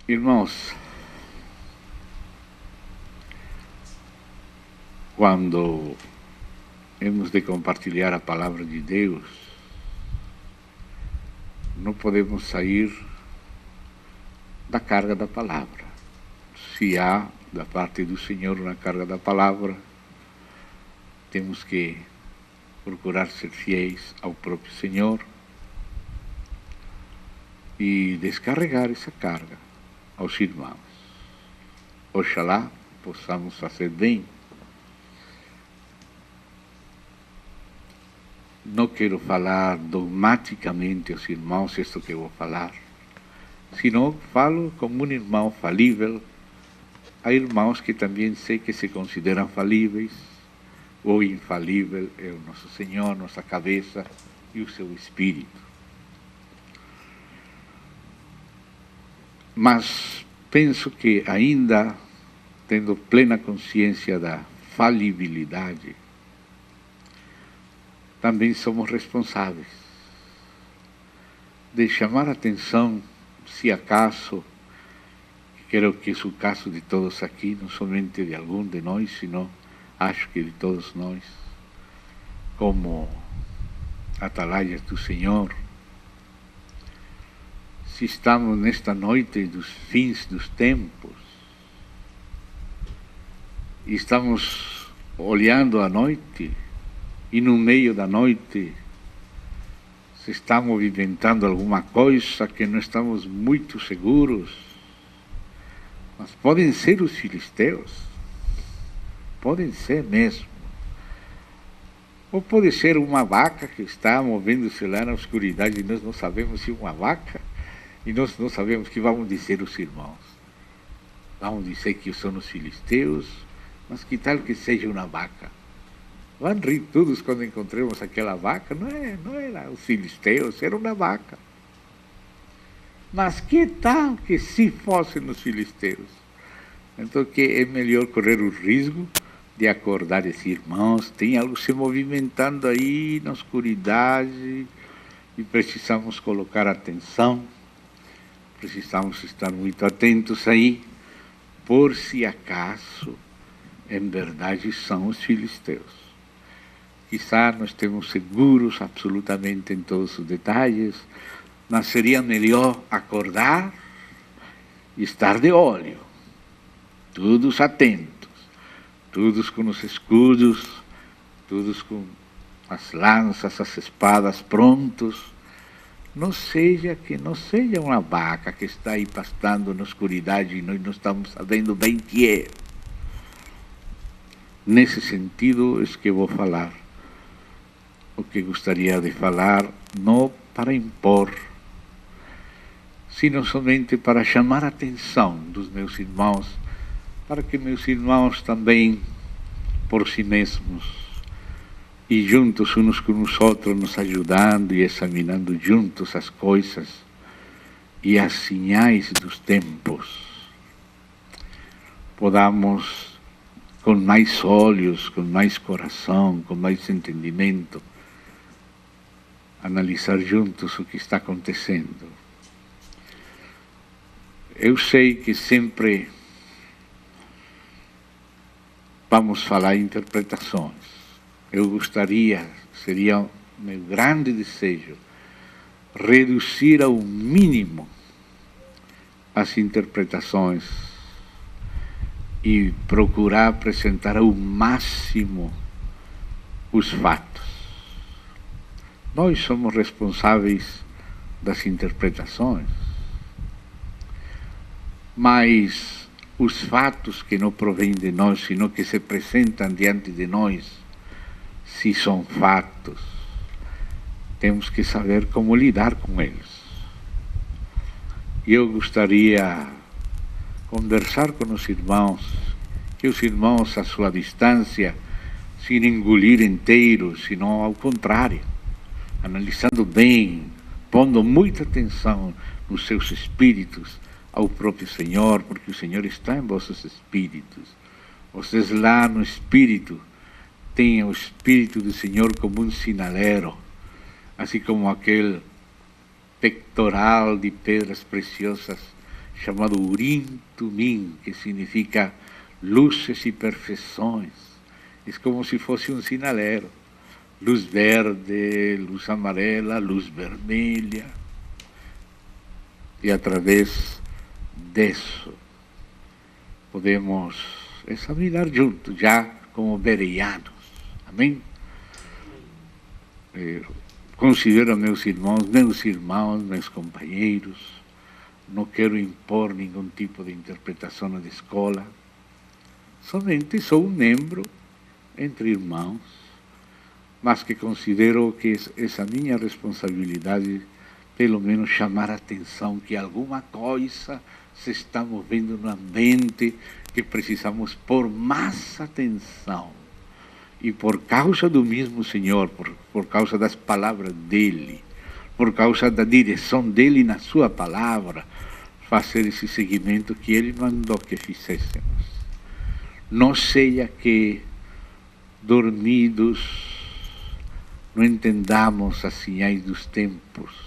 Irmãos, quando hemos de compartilhar a palavra de Deus, não podemos sair da carga da palavra. Se há da parte do Senhor uma carga da palavra, temos que procurar ser fiéis ao próprio Senhor e descarregar essa carga aos irmãos. Oxalá possamos fazer bem. Não quero falar dogmaticamente aos irmãos isto que vou falar, senão falo como um irmão falível. Há irmãos que também sei que se consideram falíveis. O infalível é o nosso Senhor, nossa cabeça e o seu Espírito. Mas penso que ainda, tendo plena consciência da falibilidade, também somos responsáveis de chamar a atenção, se acaso, quero que é o caso de todos aqui, não somente de algum de nós, senão acho que de todos nós, como atalaias do Senhor, se estamos nesta noite dos fins dos tempos, e estamos olhando a noite, e no meio da noite se está movimentando alguma coisa que não estamos muito seguros, mas podem ser os filisteus, podem ser mesmo, ou pode ser uma vaca que está movendo-se lá na escuridade e nós não sabemos se é uma vaca, e nós não sabemos o que vamos dizer os irmãos. Vamos dizer que são os filisteus, mas que tal que seja uma vaca? Vão rir todos quando encontremos aquela vaca. Não era os filisteus, era uma vaca. Mas que tal que se fossem os filisteus? Então que é melhor correr o risco de acordar esses irmãos, tem algo se movimentando aí na escuridade e precisamos colocar atenção, precisamos estar muito atentos aí, por se acaso, em verdade, são os filisteus. Quizá não estemos seguros absolutamente em todos os detalhes, mas seria melhor acordar e estar de olho, todos atentos, todos com os escudos, todos com as lanças, as espadas prontos. Não seja uma vaca que está aí pastando na escuridade e nós não estamos sabendo bem que é. Nesse sentido é que vou falar. O que gostaria de falar, não para impor, sino somente para chamar a atenção dos meus irmãos, para que meus irmãos também, por si mesmos, e juntos uns com os outros, nos ajudando e examinando juntos as coisas e as sinais dos tempos, podamos, com mais olhos, com mais coração, com mais entendimento, analisar juntos o que está acontecendo. Eu sei que sempre vamos falar em interpretações. Eu gostaria, seria meu grande desejo, reduzir ao mínimo as interpretações e procurar apresentar ao máximo os fatos. Nós somos responsáveis das interpretações, mas os fatos que não provêm de nós, sino que se apresentam diante de nós, se são fatos, temos que saber como lidar com eles. E eu gostaria conversar com os irmãos, que os irmãos à sua distância, sem engolir inteiros, senão ao contrário, analisando bem, pondo muita atenção nos seus espíritos ao próprio Senhor, porque o Senhor está em vossos espíritos. Vocês lá no espírito têm o Espírito do Senhor como um sinaleiro, assim como aquele pectoral de pedras preciosas chamado Urim Tumim, que significa luzes e perfeições. É como se fosse um sinaleiro. Luz verde, luz amarela, luz vermelha. E através disso podemos examinar juntos, já como bereanos. Amém? Considero meus irmãos, meus companheiros. Não quero impor nenhum tipo de interpretação na escola. Somente sou um membro entre irmãos, mas que considero que essa minha responsabilidade, pelo menos chamar a atenção que alguma coisa se está movendo no ambiente, que precisamos pôr mais atenção. E por causa do mesmo Senhor, por causa das palavras dEle, por causa da direção dEle na sua palavra, fazer esse seguimento que Ele mandou que fizéssemos. Não seja que, dormidos, não entendamos as sinais dos tempos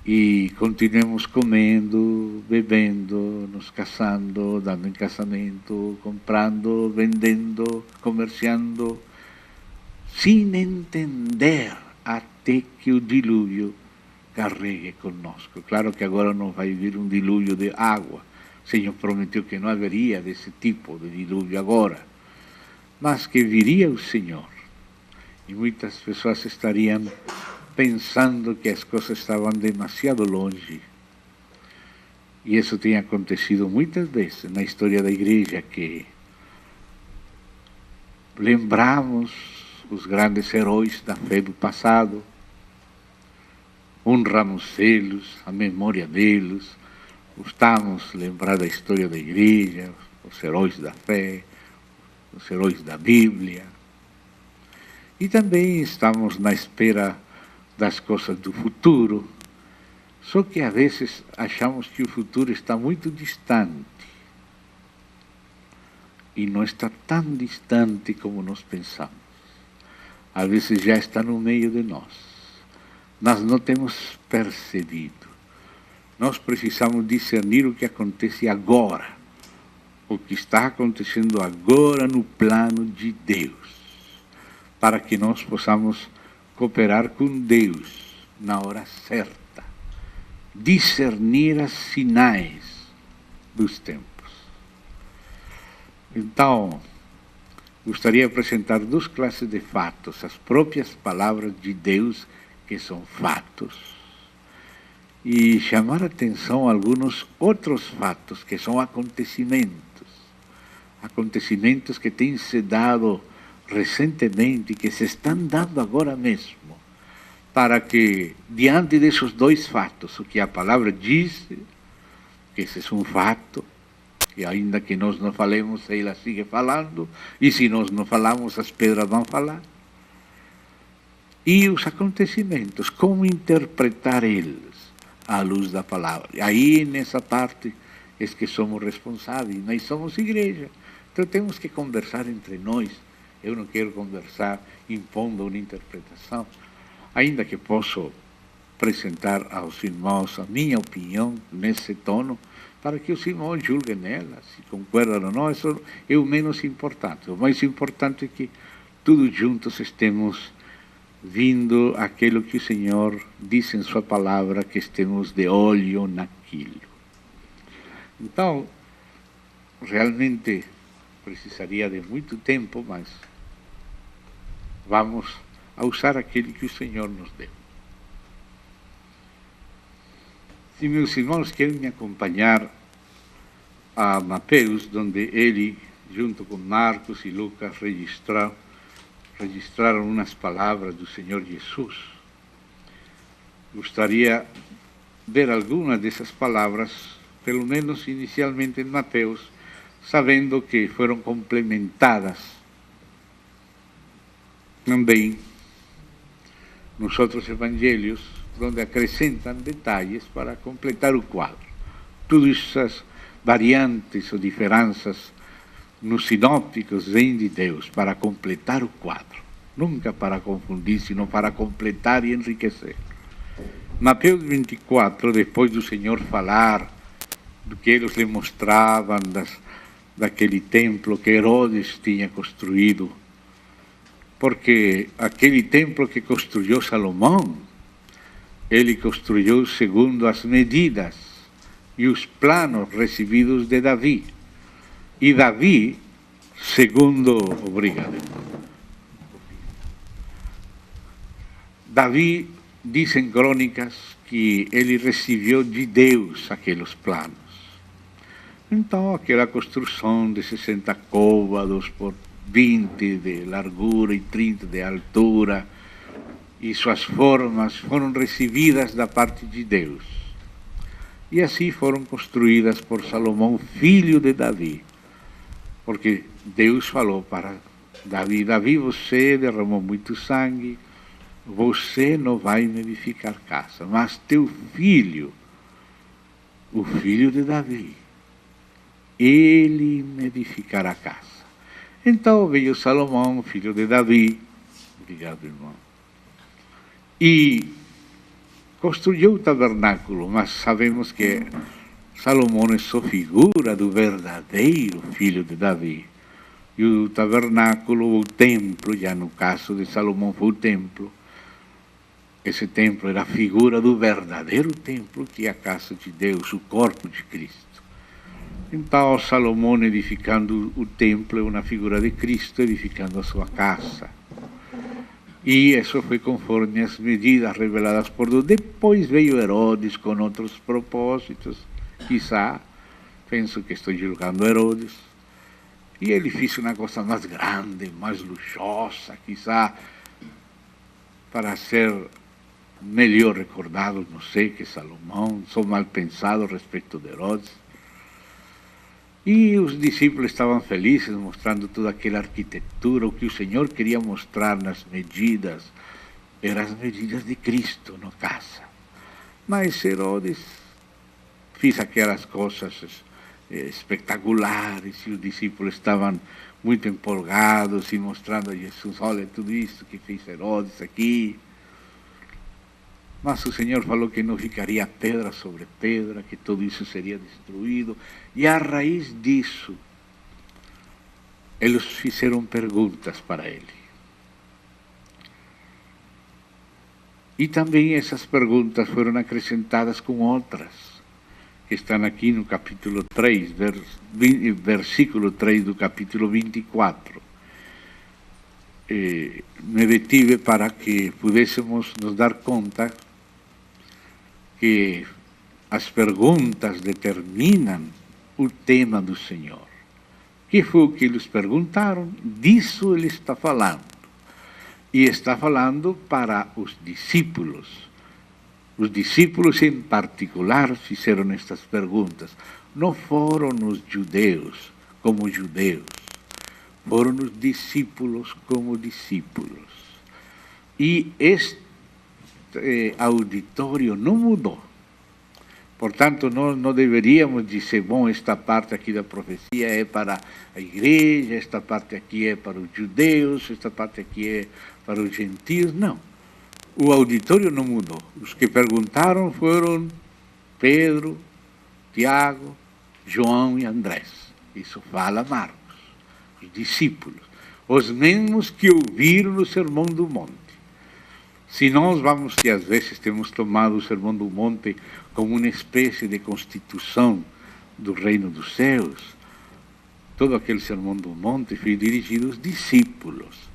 e continuemos comendo, bebendo, nos casando, dando em casamento, comprando, vendendo, comerciando, sem entender até que o dilúvio carregue conosco. Claro que agora não vai vir um dilúvio de água. O Senhor prometeu que não haveria desse tipo de dilúvio agora, mas que viria o Senhor. E muitas pessoas estariam pensando que as coisas estavam demasiado longe. E isso tem acontecido muitas vezes na história da igreja, que lembramos os grandes heróis da fé do passado, honramos eles, a memória deles, gostamos de lembrar da história da igreja, os heróis da fé, os heróis da Bíblia. E também estamos na espera das coisas do futuro, só que às vezes achamos que o futuro está muito distante. E não está tão distante como nós pensamos. Às vezes já está no meio de nós. Nós não temos percebido. Nós precisamos discernir o que acontece agora, o que está acontecendo agora no plano de Deus, para que nós possamos cooperar com Deus na hora certa, discernir as sinais dos tempos. Então, gostaria de apresentar duas classes de fatos, as próprias palavras de Deus, que são fatos, e chamar a atenção a alguns outros fatos, que são acontecimentos que têm se dado recentemente, que se estão dando agora mesmo, para que, diante desses dois fatos, o que a palavra diz, que esse é um fato, que ainda que nós não falemos, ela sigue falando, e se nós não falamos, as pedras vão falar. E os acontecimentos, como interpretar eles à luz da palavra. Aí, nessa parte, é que somos responsáveis, nós somos igreja. Então temos que conversar entre nós. Eu não quero conversar impondo uma interpretação, ainda que posso apresentar aos irmãos a minha opinião nesse tono, para que os irmãos julguem nela, se concordam ou não. Isso é o menos importante. O mais importante é que todos juntos estemos vindo aquilo que o Senhor diz em sua palavra, que estemos de olho naquilo. Então, realmente precisaria de muito tempo, mas vamos a usar aquele que o Senhor nos deu. Se meus irmãos querem me acompanhar a Mateus, onde ele, junto com Marcos e Lucas, registraram umas palavras do Senhor Jesus. Gostaria de ver algumas dessas palavras, pelo menos inicialmente em Mateus, sabendo que foram complementadas também nos outros evangelhos, onde acrescentam detalhes para completar o quadro. Todas essas variantes ou diferenças nos sinópticos vêm de Deus para completar o quadro, nunca para confundir, sino para completar e enriquecer. Mateus 24, depois do Senhor falar do que eles lhe mostravam daquele templo que Herodes tinha construído. Porque aquele templo que construiu Salomão, ele construiu segundo as medidas e os planos recebidos de Davi. E Davi, segundo... Obrigado. Davi, dizem crônicas, que ele recebeu de Deus aqueles planos. Então, aquela construção de 60 côvados por 20 de largura e 30 de altura, e suas formas foram recebidas da parte de Deus. E assim foram construídas por Salomão, filho de Davi. Porque Deus falou para Davi: Davi, você derramou muito sangue, você não vai me edificar casa, mas teu filho, o filho de Davi, ele me edificará casa. Então veio Salomão, filho de Davi, obrigado, irmão, e construiu o tabernáculo, mas sabemos que Salomão é só figura do verdadeiro filho de Davi. E o tabernáculo, o templo, já no caso de Salomão foi o templo, esse templo era a figura do verdadeiro templo, que é a casa de Deus, o corpo de Cristo. Então Salomão, edificando o templo, é uma figura de Cristo edificando a sua casa. E isso foi conforme as medidas reveladas por Deus. Depois veio Herodes com outros propósitos, quizá, penso que estou julgando Herodes, e ele fez uma coisa mais grande, mais luxuosa, quizá para ser melhor recordado, não sei, que Salomão, sou mal pensado a respeito de Herodes. E os discípulos estavam felizes, mostrando toda aquela arquitetura. O que o Senhor queria mostrar nas medidas eram as medidas de Cristo na casa. Mas Herodes fez aquelas coisas espetaculares e os discípulos estavam muito empolgados e mostrando a Jesus: olha tudo isso que fez Herodes aqui. Mas o Senhor falou que não ficaria pedra sobre pedra, que tudo isso seria destruído. E a raiz disso, eles fizeram perguntas para ele. E também essas perguntas foram acrescentadas com outras, que estão aqui no capítulo 3, versículo 3 do capítulo 24. Me detive para que pudéssemos nos dar conta que as perguntas determinam o tema do Senhor. Que foi o que eles perguntaram? Disso ele está falando. E está falando para os discípulos. Os discípulos em particular fizeram estas perguntas. Não foram os judeus como judeus. Foram os discípulos como discípulos. E este auditório não mudou. Portanto, nós não deveríamos dizer: bom, esta parte aqui da profecia é para a igreja, esta parte aqui é para os judeus, esta parte aqui é para os gentios. Não. O auditório não mudou. Os que perguntaram foram Pedro, Tiago, João e Andrés. Isso fala Marcos. Os discípulos. Os mesmos que ouviram o Sermão do Monte. Se nós vamos, e às vezes temos tomado o Sermão do Monte como uma espécie de constituição do reino dos céus, todo aquele Sermão do Monte foi dirigido aos discípulos.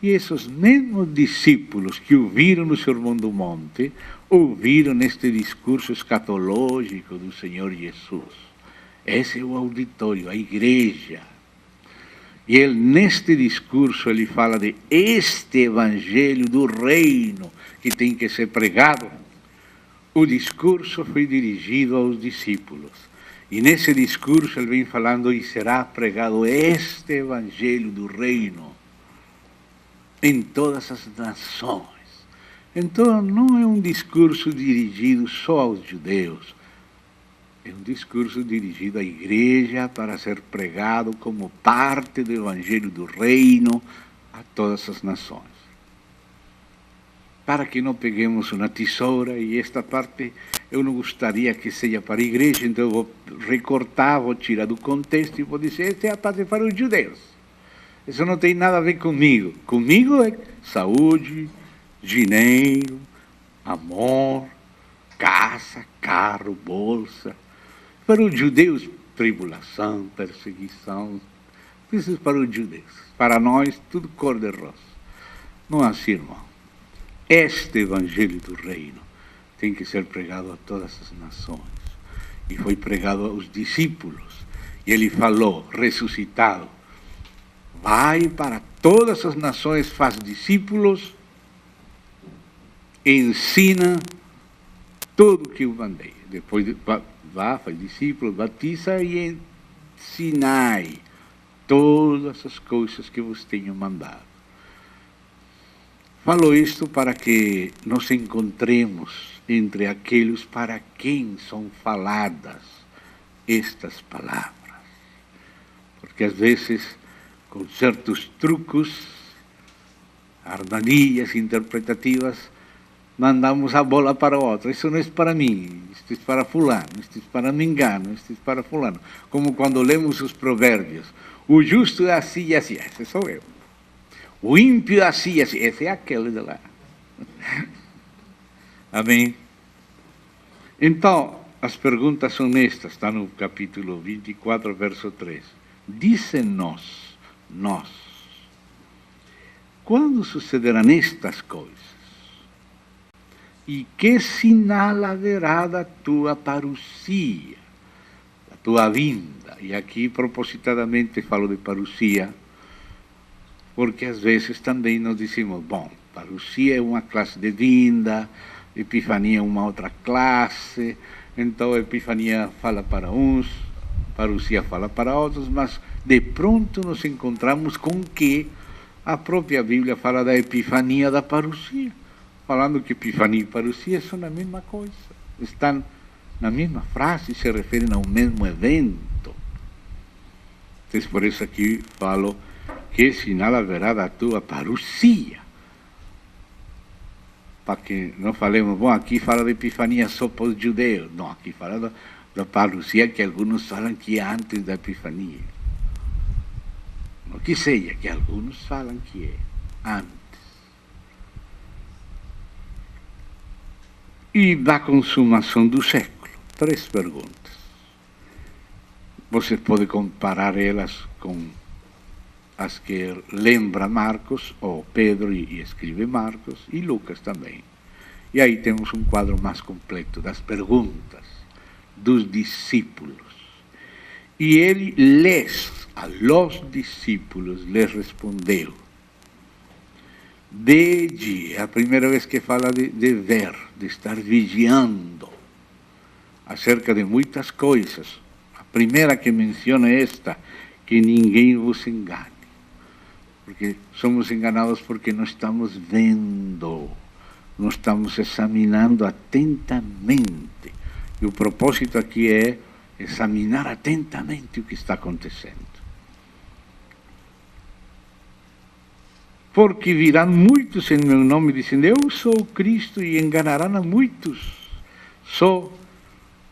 E esses mesmos discípulos que ouviram o Sermão do Monte, ouviram este discurso escatológico do Senhor Jesus. Esse é o auditório, a igreja. E ele, neste discurso, ele fala de este evangelho do reino que tem que ser pregado. O discurso foi dirigido aos discípulos. E nesse discurso ele vem falando: e será pregado este evangelho do reino em todas as nações. Então não é um discurso dirigido só aos judeus. É um discurso dirigido à igreja para ser pregado como parte do evangelho do reino a todas as nações. para que não peguemos uma tesoura, e esta parte eu não gostaria que seja para a igreja, então eu vou recortar, vou tirar do contexto e vou dizer, esta é a parte para os judeus. Isso não tem nada a ver comigo. Comigo é saúde, dinheiro, amor, casa, carro, bolsa. Para os judeus, tribulação, perseguição. Isso é para os judeus. Para nós, tudo cor-de-rosa. Não é assim, irmão. Este evangelho do reino tem que ser pregado a todas as nações. E foi pregado aos discípulos. E ele falou, ressuscitado, vai para todas as nações, faz discípulos, ensina tudo o que eu mandei. Depois vá, faz discípulos, batiza e ensinai todas as coisas que vos tenho mandado. Falo isto para que nos encontremos entre aqueles para quem são faladas estas palavras. Porque às vezes, com certos trucos, armadilhas interpretativas, mandamos a bola para outro. Isso não é para mim, isto é para fulano, isto é para mengano, isto é para fulano. Como quando lemos os provérbios. O justo é assim e assim, esse sou eu. O ímpio é assim e assim, esse é aquele de lá. Amém? Então, as perguntas são estas, está no capítulo 24, verso 3. Disse-nos, nós, quando sucederão estas coisas? E que sinal haverá da tua parousia, da tua vinda? E aqui, propositadamente, falo de parousia, porque às vezes também nós dizemos, bom, parousia é uma classe de vinda, epifania é uma outra classe, então a epifania fala para uns, parousia fala para outros, mas de pronto nos encontramos com que a própria Bíblia fala da epifania da parousia, falando que epifania e parousia são a mesma coisa, estão na mesma frase, se referem ao mesmo evento. Então, por isso aqui falo, que sinal haverá da tua parousia? Para que não falemos, bom, aqui fala de epifania só para os judeus. Não, aqui fala da parousia que alguns falam que é antes da epifania. Não que seja, que alguns falam que é antes. E da consumação do século. 3 perguntas. Você pode comparar elas com as que lembra Marcos, ou Pedro e escreve Marcos, e Lucas também. E aí temos um quadro mais completo das perguntas dos discípulos. E ele a los discípulos, les respondeu. É a primeira vez que fala de ver, de estar vigiando acerca de muitas coisas. A primeira que menciona é esta, que ninguém vos engane. Porque somos enganados porque não estamos vendo, não estamos examinando atentamente. E o propósito aqui é examinar atentamente o que está acontecendo. Porque virão muitos em meu nome dizendo, eu sou o Cristo, e enganarão a muitos. Só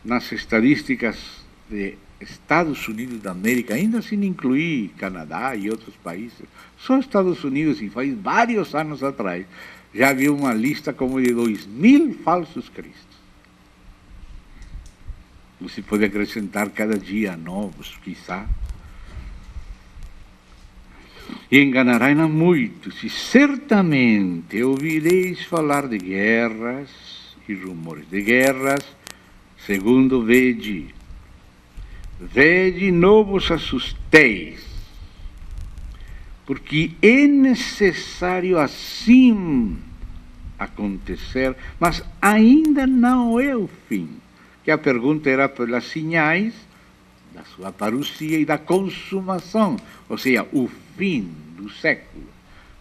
nas estatísticas de Estados Unidos da América, ainda sem incluir Canadá e outros países, só Estados Unidos, e faz vários anos atrás, já havia uma lista como de 2.000 falsos cristos. Você pode acrescentar cada dia novos, quizá. E enganarão a muitos, e certamente ouvireis falar de guerras e rumores de guerras, segundo vede, não vos assusteis, porque é necessário assim acontecer, mas ainda não é o fim. Que a pergunta era pelas sinais da sua parousia e da consumação, ou seja, o fim do século,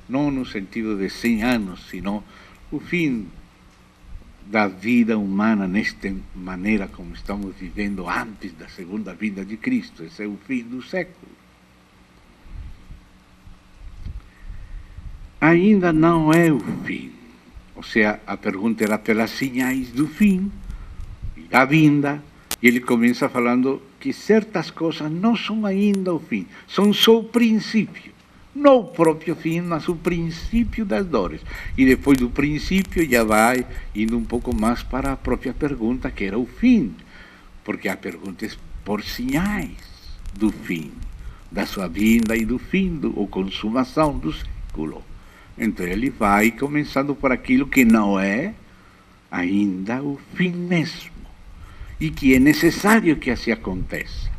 não no sentido de 100 anos, sino o fim da vida humana nesta maneira como estamos vivendo antes da segunda vinda de Cristo. Esse é o fim do século. Ainda não é o fim. Ou seja, a pergunta era pelas sinais do fim e da vinda, e ele começa falando que certas coisas não são ainda o fim, são só o princípio. Não o próprio fim, mas o princípio das dores. E depois do princípio já vai indo um pouco mais para a própria pergunta, que era o fim. Porque a pergunta é por sinais do fim, da sua vinda e do fim, ou consumação do século. Então ele vai começando por aquilo que não é ainda o fim mesmo, e que é necessário que assim aconteça.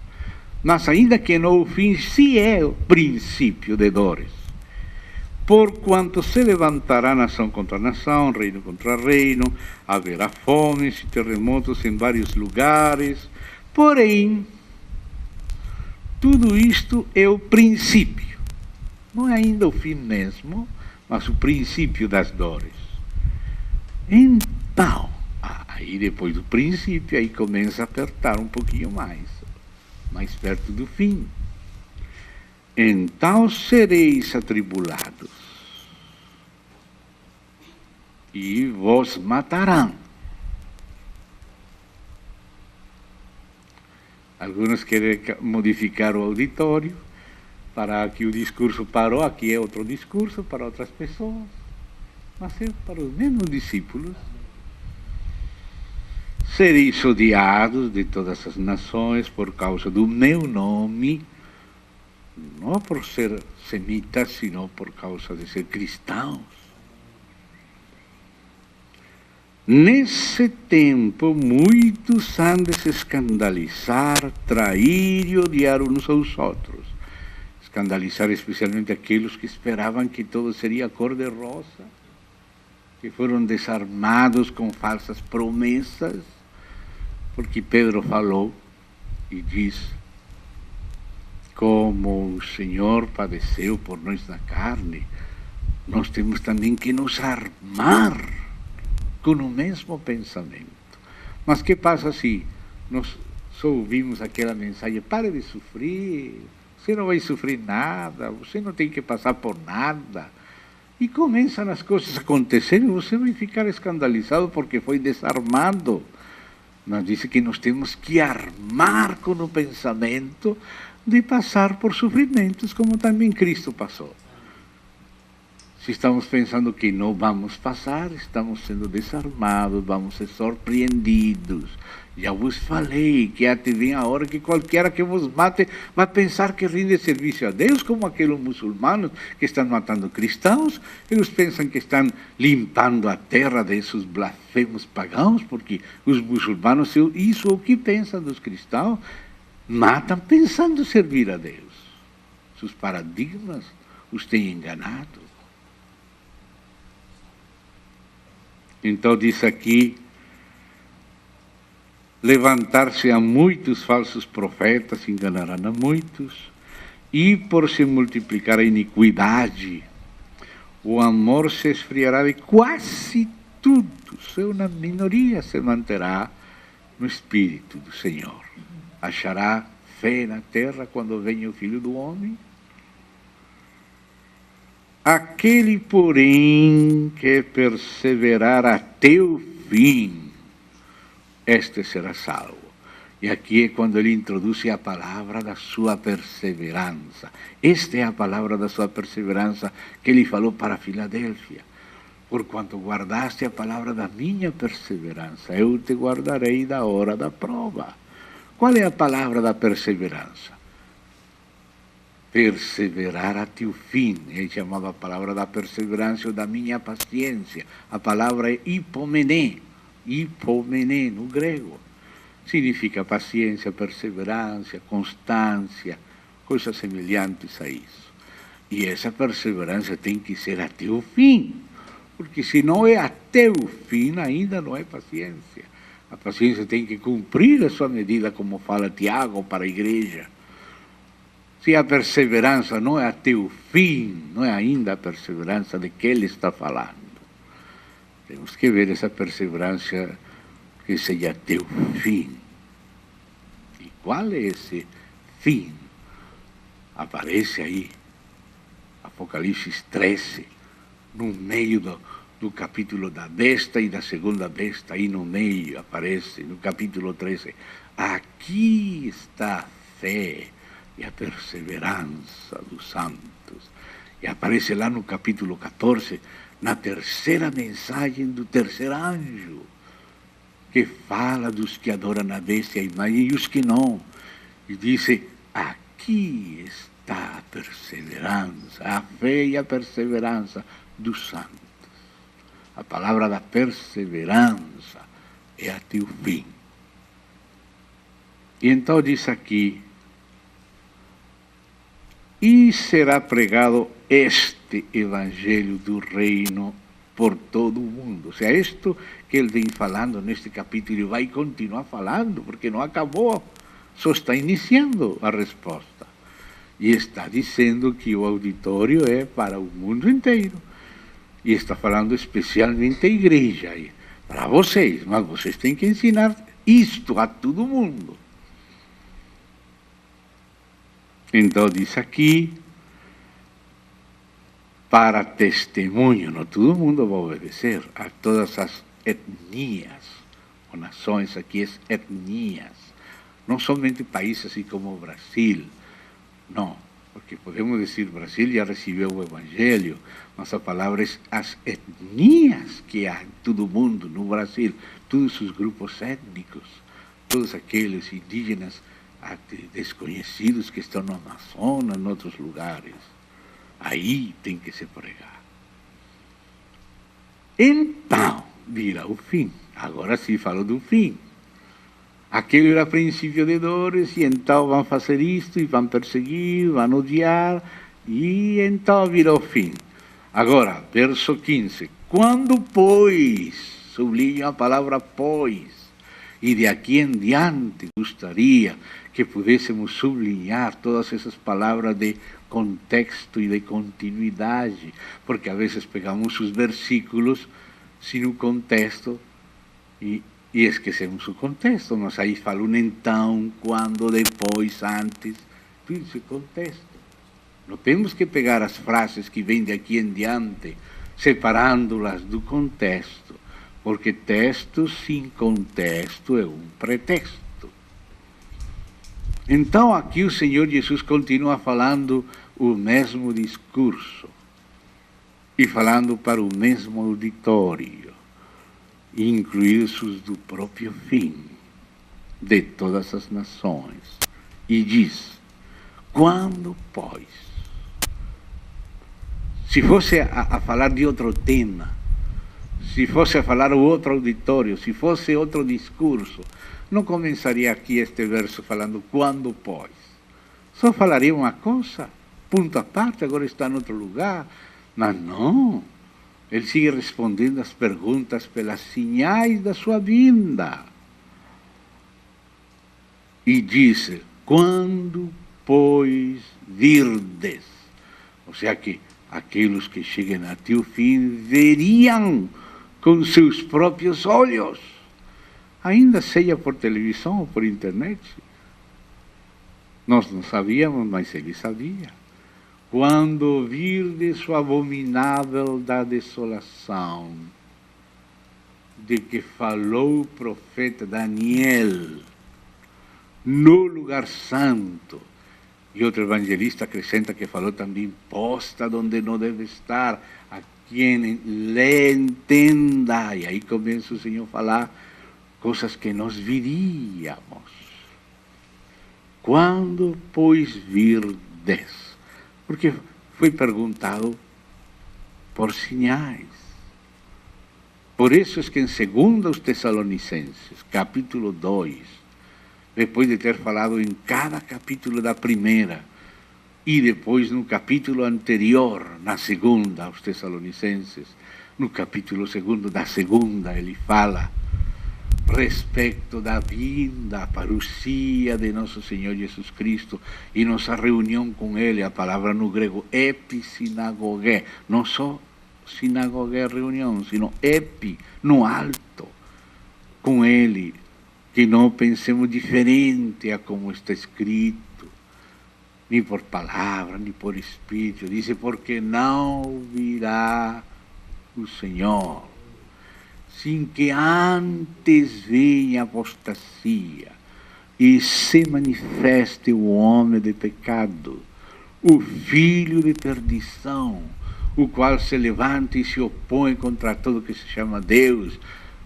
Mas ainda que não o fim, sim é o princípio de dores. Porquanto se levantará nação contra nação, reino contra reino, haverá fomes e terremotos em vários lugares. Porém, tudo isto é o princípio. Não é ainda o fim mesmo, mas o princípio das dores. Então, aí depois do princípio, aí começa a apertar um pouquinho mais perto do fim. Então sereis atribulados, e vos matarão. Alguns querem modificar o auditório para que o discurso parou, aqui é outro discurso para outras pessoas, mas é para os mesmos discípulos. Sereis odiados de todas as nações por causa do meu nome, não por ser semitas, sino por causa de ser cristãos. Nesse tempo, muitos han de se escandalizar, trair e odiar uns aos outros. Escandalizar especialmente aqueles que esperavam que todo seria cor-de-rosa, que foram desarmados com falsas promessas, porque Pedro falou e diz: como o Senhor padeceu por nós na carne, nós temos também que nos armar com o mesmo pensamento. Mas que passa se nós só ouvimos aquela mensagem: pare de sofrer, você não vai sofrer nada, você não tem que passar por nada. E começam as coisas a acontecer e você vai ficar escandalizado porque foi desarmado. Mas diz que nós temos que armar com o pensamento de passar por sofrimentos como também Cristo passou. Se estamos pensando que não vamos passar, estamos sendo desarmados, vamos ser surpreendidos. Já vos falei que até vem a hora que qualquer que vos mate vai pensar que rende serviço a Deus, como aqueles muçulmanos que estão matando cristãos. Eles pensam que estão limpando a terra desses blasfemos pagãos, porque os muçulmanos, isso é o que pensam dos cristãos, matam pensando servir a Deus. Seus paradigmas os têm enganado. Então diz aqui: levantar-se a muitos falsos profetas, enganarão a muitos, e por se multiplicar a iniquidade, o amor se esfriará de quase tudo, só uma minoria se manterá no Espírito do Senhor. Achará fé na terra quando venha o Filho do Homem? Aquele, porém, que perseverar até o fim, este será salvo. E aqui é quando ele introduz a palavra da sua perseverança. Esta é a palavra da sua perseverança que ele falou para Filadélfia. Porquanto guardaste a palavra da minha perseverança, eu te guardarei da hora da prova. Qual é a palavra da perseverança? Perseverar até o fim. Ele chamava a palavra da perseverança ou da minha paciência. A palavra é hipomené. Hipomené no grego. Significa paciência, perseverança, constância, coisas semelhantes a isso. E essa perseverança tem que ser até o fim. Porque se não é até o fim, ainda não é paciência. A paciência tem que cumprir a sua medida, como fala Tiago para a igreja. Se a perseverança não é até o fim, não é ainda a perseverança de que ele está falando. Temos que ver essa perseverança que seja até o fim. E qual é esse fim? Aparece aí, Apocalipse 13, no meio do capítulo da besta e da segunda besta, aí no meio aparece, no capítulo 13, aqui está a fé e a perseverança dos santos. E aparece lá no capítulo 14, na terceira mensagem do terceiro anjo, que fala dos que adoram a besta e a imagem e os que não. E diz, aqui está a perseverança, a fé e a perseverança dos santos. A palavra da perseverança é até o fim. E então diz aqui, e será pregado este evangelho do reino por todo o mundo. Ou seja, isto que ele vem falando neste capítulo e vai continuar falando, porque não acabou, só está iniciando a resposta. E está dizendo que o auditório é para o mundo inteiro. E está falando especialmente a igreja, para vocês, mas vocês têm que ensinar isto a todo mundo. Então diz aqui, para testemunho, não todo mundo vai obedecer, a todas as etnias, ou nações, aqui é etnias, não somente países assim como o Brasil, não. Porque podemos dizer, Brasil já recebeu o Evangelho, mas a palavra é as etnias que há em todo o mundo, no Brasil, todos os grupos étnicos, todos aqueles indígenas desconhecidos que estão no Amazonas, em outros lugares. Aí tem que se pregar. Então, virá o fim. Agora sim falo do fim. Aquele era princípio de dores, e então vão fazer isto, e vão perseguir, vão odiar, e então virá o fim. Agora, verso 15. Quando, pois, sublinho a palavra pois, e de aqui em diante gostaria que pudéssemos sublinhar todas essas palavras de contexto e de continuidade, porque a vezes pegamos os versículos sem o contexto e esquecemos o contexto. Mas aí falam então, quando, depois, antes, tudo esse contexto. Não temos que pegar as frases que vêm de aqui em diante, separando-las do contexto, porque texto sem contexto é um pretexto. Então aqui o Senhor Jesus continua falando o mesmo discurso, e falando para o mesmo auditório, incluídos os do próprio fim, de todas as nações. E diz, quando, pois, se fosse a falar de outro tema, se fosse a falar o outro auditório, se fosse outro discurso, não começaria aqui este verso falando quando, pois. Só falaria uma coisa, ponto à parte, agora está em outro lugar. Mas não, ele sigue respondendo as perguntas pelas sinais da sua vinda. E diz, quando, pois, virdes. Ou seja, que aqueles que cheguem até o fim veriam com seus próprios olhos, ainda seja por televisão ou por internet. Nós não sabíamos, mas ele sabia. Quando virdes o abominável da desolação, de que falou o profeta Daniel, no lugar santo. E outro evangelista acrescenta que falou também, posta onde não deve estar, a quem lhe entenda. E aí começa o Senhor a falar coisas que nós viríamos. Quando, pois, virdes? Porque foi perguntado por sinais. Por isso é que em 2 Tessalonicenses, capítulo 2, depois de ter falado em cada capítulo da primeira, e depois no capítulo anterior, na segunda, aos Tessalonicenses, no capítulo 2 da segunda, ele fala respeito da vinda, a parousia de nosso Senhor Jesus Cristo e nossa reunião com Ele. A palavra no grego episinagoge, não só sinagogue reunião, sino epi, no alto, com Ele, que não pensemos diferente a como está escrito, nem por palavra, nem por espírito. Diz, porque não virá o Senhor, sem que antes venha a apostasia e se manifeste o homem de pecado, o filho de perdição, o qual se levanta e se opõe contra tudo que se chama Deus,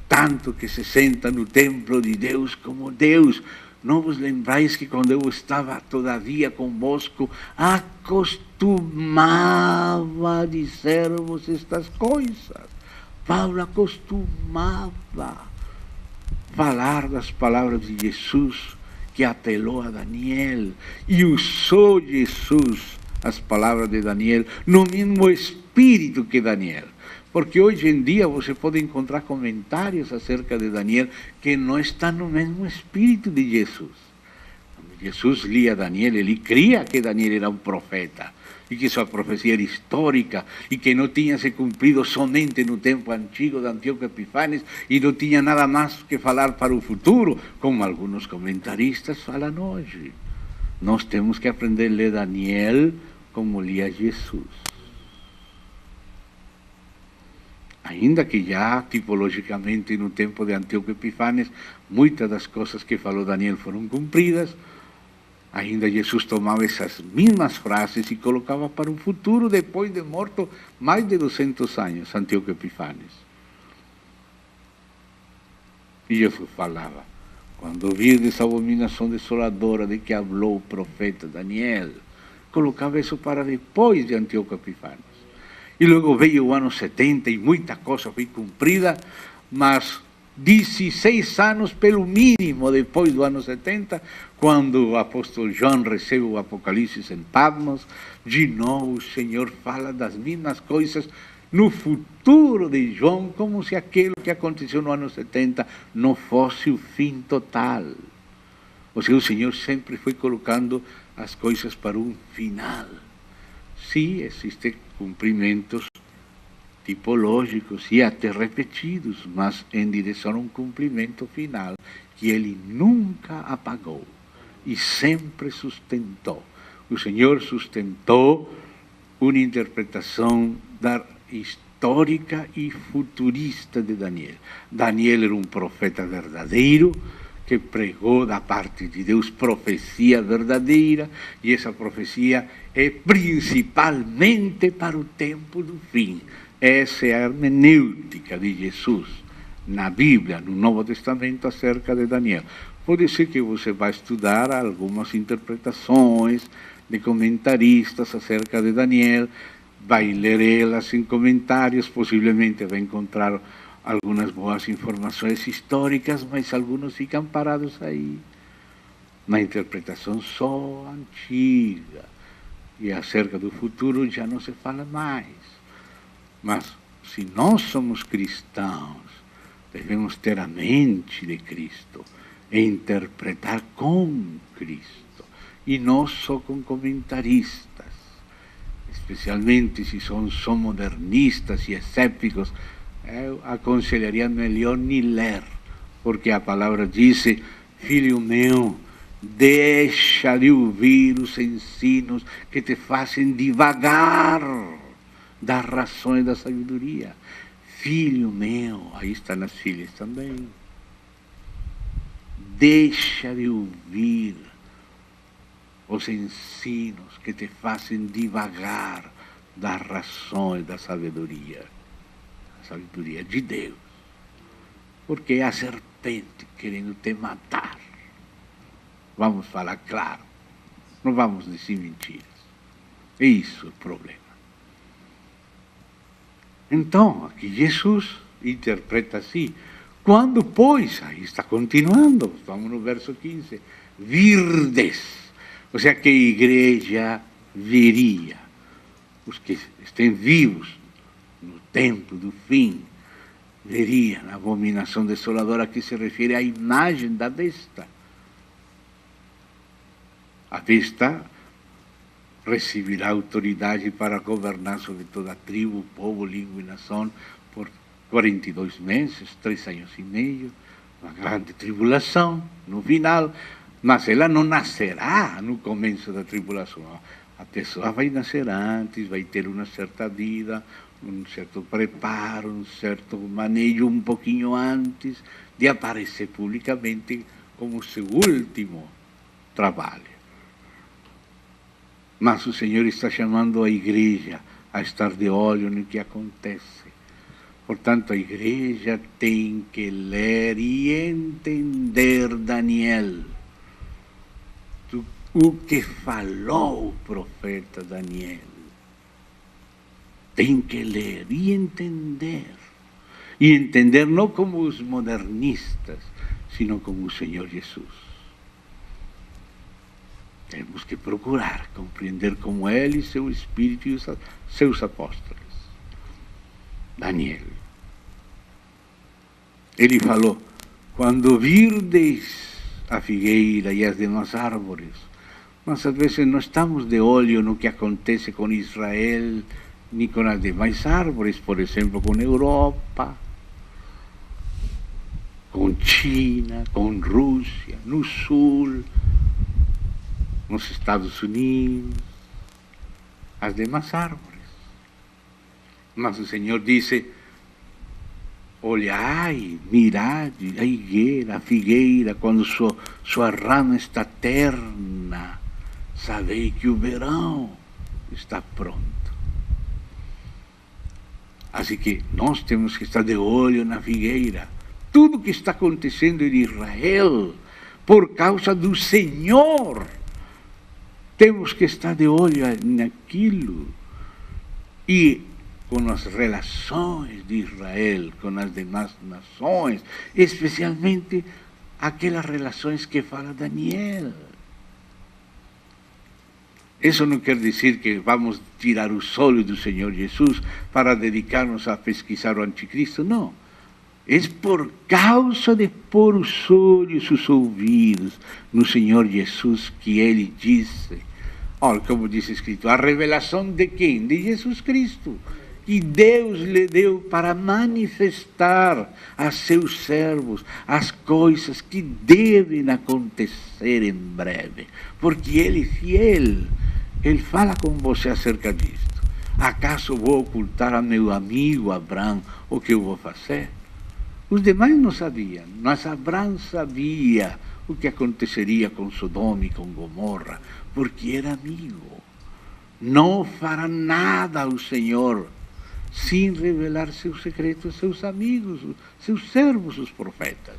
tanto que se senta no templo de Deus como Deus. Não vos lembrais que quando eu estava todavia convosco, acostumava a dizer-vos estas coisas? Paulo acostumava falar das palavras de Jesus, que apelou a Daniel, e usou Jesus as palavras de Daniel no mesmo espírito que Daniel. Porque hoje em dia você pode encontrar comentários acerca de Daniel que não estão no mesmo espírito de Jesus. Quando Jesus lia Daniel, ele cria que Daniel era um profeta, e que sua profecia era histórica, e que não tinha se cumprido somente no tempo antigo de Antíoco Epifanes, e não tinha nada mais que falar para o futuro, como alguns comentaristas falam hoje. Nós temos que aprender a ler Daniel como lia Jesus. Ainda que já, tipologicamente, no tempo de Antíoco Epifanes, muitas das coisas que falou Daniel foram cumpridas, ainda Jesus tomava essas mesmas frases e colocava para o futuro, depois de morto mais de 200 anos, Antíoco Epifanes. E Jesus falava: quando virdes a abominação desoladora de que falou o profeta Daniel, colocava isso para depois de Antíoco Epifanes. E logo veio o ano 70 e muita coisa foi cumprida, mas 16 anos pelo mínimo depois do ano 70, quando o apóstolo João recebe o Apocalipse em Patmos, de novo o Senhor fala das mesmas coisas no futuro de João, como se aquilo que aconteceu no ano 70 não fosse o fim total. Ou seja, o Senhor sempre foi colocando as coisas para um final. Sim, existem cumprimentos tipológicos e até repetidos, mas em direção a um cumprimento final que ele nunca apagou e sempre sustentou. O Senhor sustentou uma interpretação histórica e futurista de Daniel. Daniel era um profeta verdadeiro, que pregou da parte de Deus profecia verdadeira, e essa profecia é principalmente para o tempo do fim. Essa é a hermenêutica de Jesus na Bíblia, no Novo Testamento, acerca de Daniel. Pode ser que você vai estudar algumas interpretações de comentaristas acerca de Daniel, vai ler elas em comentários, possivelmente vai encontrar algumas boas informações históricas, mas alguns ficam parados aí, na interpretação só antiga, e acerca do futuro já não se fala mais. Mas, se nós somos cristãos, devemos ter a mente de Cristo e interpretar com Cristo, e não só com comentaristas, especialmente se são modernistas e escépticos. Eu aconselharia melhor nem ler, porque a palavra diz: filho meu, deixa de ouvir os ensinos que te fazem divagar das razões da sabedoria. Filho meu, aí estão as filhas também. Deixa de ouvir os ensinos que te fazem divagar das razões da sabedoria. Sabedoria de Deus, porque é a serpente querendo te matar. Vamos falar claro, não vamos dizer mentiras. É isso o problema. Então, aqui Jesus interpreta assim: quando, pois, aí está continuando, vamos no verso 15, virdes, ou seja, que a igreja viria, os que estão vivos no tempo do fim, veria a abominação desoladora, que se refere à imagem da besta. A besta receberá autoridade para governar sobre toda a tribo, povo, língua e nação por 42 meses, 3 anos e meio, uma grande tribulação no final, mas ela não nascerá no começo da tribulação. A pessoa vai nascer antes, vai ter uma certa vida, um certo preparo, um certo manejo um pouquinho antes de aparecer publicamente como seu último trabalho. Mas o Senhor está chamando a igreja a estar de olho no que acontece. Portanto, a igreja tem que ler e entender Daniel, o que falou o profeta Daniel. Tem que ler e entender. E entender não como os modernistas, sino como o Senhor Jesus. Temos que procurar compreender como Ele e seu Espírito e os seus apóstolos. Daniel. Ele falou, quando virdes a figueira e as demais árvores, mas às vezes não estamos de olho no que acontece com Israel, nem com as demais árvores, por exemplo, com a Europa, com China, com Rússia, no Sul, nos Estados Unidos, as demais árvores. Mas o Senhor disse, olhai, mirai a higueira, a figueira, quando sua rama está terna, sabei que o verão está pronto. Assim que nós temos que estar de olho na figueira. Tudo que está acontecendo em Israel, por causa do Senhor, temos que estar de olho naquilo. E com as relações de Israel com as demais nações, especialmente aquelas relações que fala Daniel. Isso não quer dizer que vamos tirar o solo do Senhor Jesus para dedicar-nos a pesquisar o anticristo, não. É por causa de pôr os olhos, os ouvidos no Senhor Jesus que Ele disse. Olha, como diz escrito, a revelação de quem? De Jesus Cristo. Que Deus lhe deu para manifestar a seus servos as coisas que devem acontecer em breve. Porque Ele é fiel. Ele fala com você acerca disto. Acaso vou ocultar a meu amigo Abraão o que eu vou fazer? Os demais não sabiam, mas Abraão sabia o que aconteceria com Sodoma e com Gomorra, porque era amigo. Não fará nada ao Senhor sem revelar seus segredos aos seus amigos, seus servos, os profetas.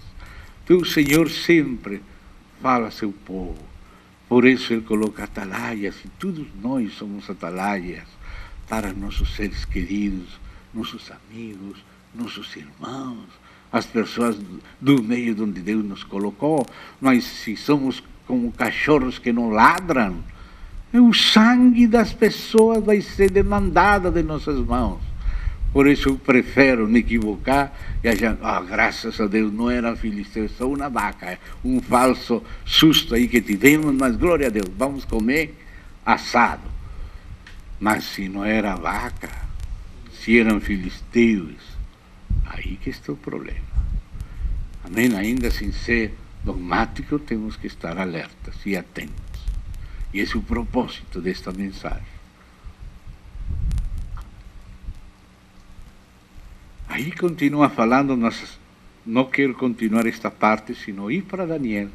Então o Senhor sempre fala a seu povo. Por isso Ele coloca atalaias, e todos nós somos atalaias para nossos seres queridos, nossos amigos, nossos irmãos, as pessoas do meio onde Deus nos colocou. Mas se somos como cachorros que não ladram, o sangue das pessoas vai ser demandado de nossas mãos. Por isso eu prefiro me equivocar e achar, graças a Deus não era filisteu, só uma vaca, um falso susto aí que tivemos, mas glória a Deus, vamos comer assado. Mas se não era vaca, se eram filisteus, aí que está o problema. Amém? Ainda sem ser dogmático, temos que estar alertas e atentos. E esse é o propósito desta mensagem. Aí continua falando, mas não quero continuar esta parte, sino ir para Daniel.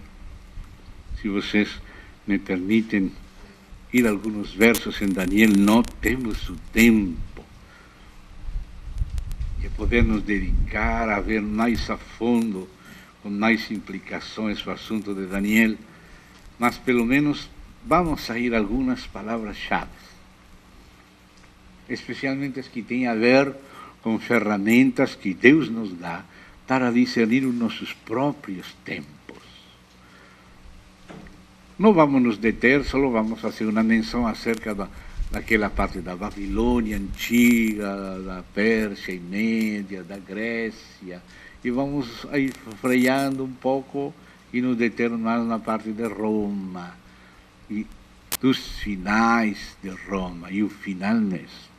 Se vocês me permitem ir alguns versos em Daniel, não temos o tempo de poder nos dedicar a ver mais a fundo, com mais implicações o assunto de Daniel, mas pelo menos vamos sair algumas palavras-chave, especialmente as que têm a ver com ferramentas que Deus nos dá para discernir os nossos próprios tempos. Não vamos nos deter, só vamos fazer uma menção acerca daquela parte da Babilônia antiga, da Pérsia e Média, da Grécia, e vamos aí freando um pouco e nos deter mais na parte de Roma, e dos finais de Roma, e o final mesmo.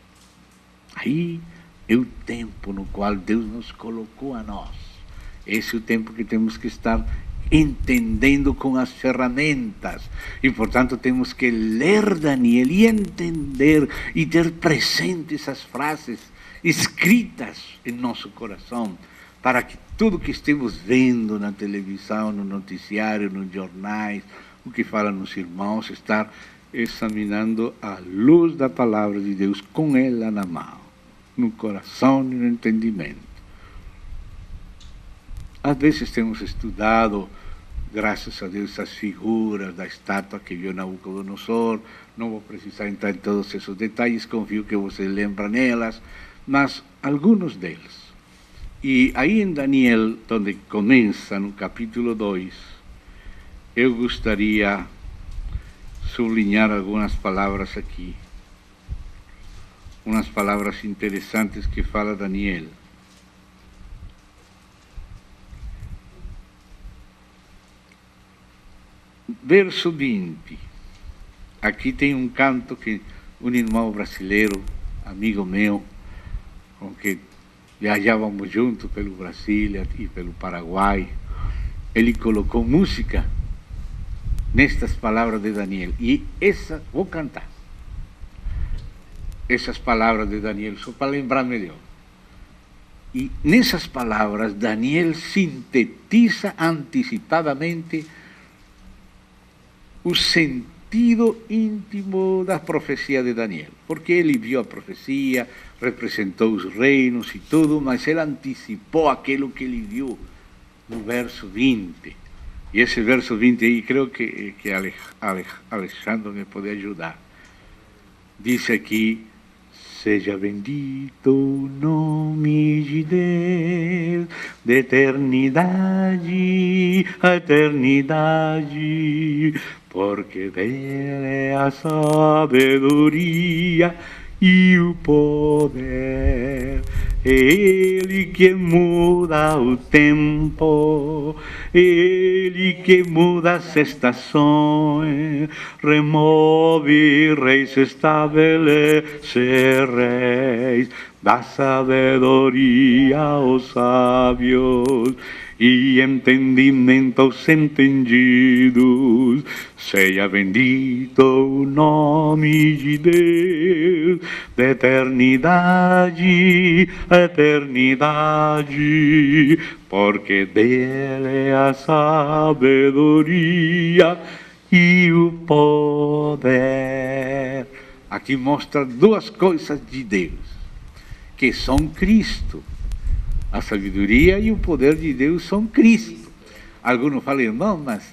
Aí é o tempo no qual Deus nos colocou a nós. Esse é o tempo que temos que estar entendendo com as ferramentas. E, portanto, temos que ler Daniel e entender e ter presentes as frases escritas em nosso coração, para que tudo que estemos vendo na televisão, no noticiário, nos jornais, o que falam os irmãos, estar examinando a luz da palavra de Deus com ela na mão, no coração e no entendimento. Às vezes temos estudado, graças a Deus, as figuras da estátua que viu Nabucodonosor. Não vou precisar entrar em todos esses detalhes, confio que você lembra nelas, mas alguns deles. E aí em Daniel, onde começa no capítulo 2, eu gostaria sublinhar algumas palavras aqui. Umas palavras interessantes que fala Daniel. Verso 20. Aqui tem um canto que um irmão brasileiro, amigo meu, com que viajávamos juntos pelo Brasil e pelo Paraguai, ele colocou música nestas palavras de Daniel. E essa, vou cantar essas palavras de Daniel, só para lembrar melhor. E nessas palavras, Daniel sintetiza antecipadamente o sentido íntimo da profecia de Daniel, porque ele viu a profecia, representou os reinos e tudo, mas ele antecipou aquilo que ele viu no verso 20. E esse verso 20 aí, creio que Alexandre me pode ajudar. Diz aqui: seja bendito o nome de Deus, de eternidade a eternidade, porque dele é a sabedoria e o poder. Ele que muda o tempo, ele que muda as estações, remove reis, estabelece reis, dá sabedoria aos sábios e entendimento aos entendidos. Seja bendito o nome de Deus, de eternidade a eternidade, porque dele é a sabedoria e o poder. Aqui mostra duas coisas de Deus, que são Cristo. A sabedoria e o poder de Deus são Cristo. Alguns falam, irmão, mas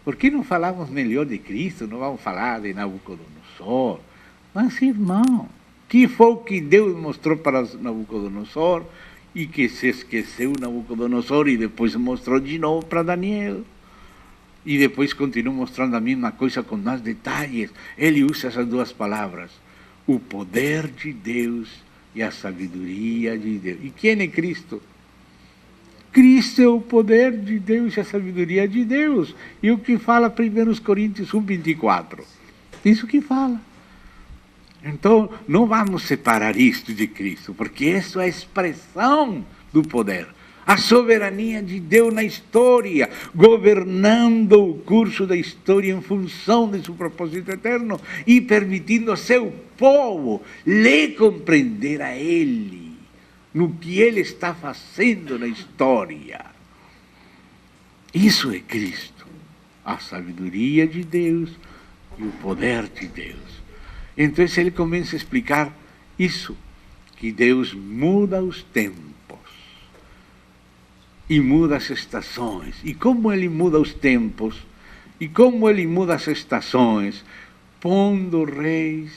por que não falamos melhor de Cristo? Não vamos falar de Nabucodonosor. Mas, irmão, que foi o que Deus mostrou para Nabucodonosor e que se esqueceu Nabucodonosor e depois mostrou de novo para Daniel. E depois continuou mostrando a mesma coisa com mais detalhes. Ele usa essas duas palavras: o poder de Deus e a sabedoria de Deus. E quem é Cristo? Cristo é o poder de Deus e a sabedoria de Deus. E o que fala 1 Coríntios 1:24. Isso que fala. Então, não vamos separar isto de Cristo, porque isso é a expressão do poder. A soberania de Deus na história, governando o curso da história em função de seu propósito eterno e permitindo a seu povo lhe compreender a Ele, no que Ele está fazendo na história. Isso é Cristo, a sabedoria de Deus e o poder de Deus. Então ele começa a explicar isso, que Deus muda os tempos e muda as estações. E como Ele muda os tempos e como Ele muda as estações, pondo reis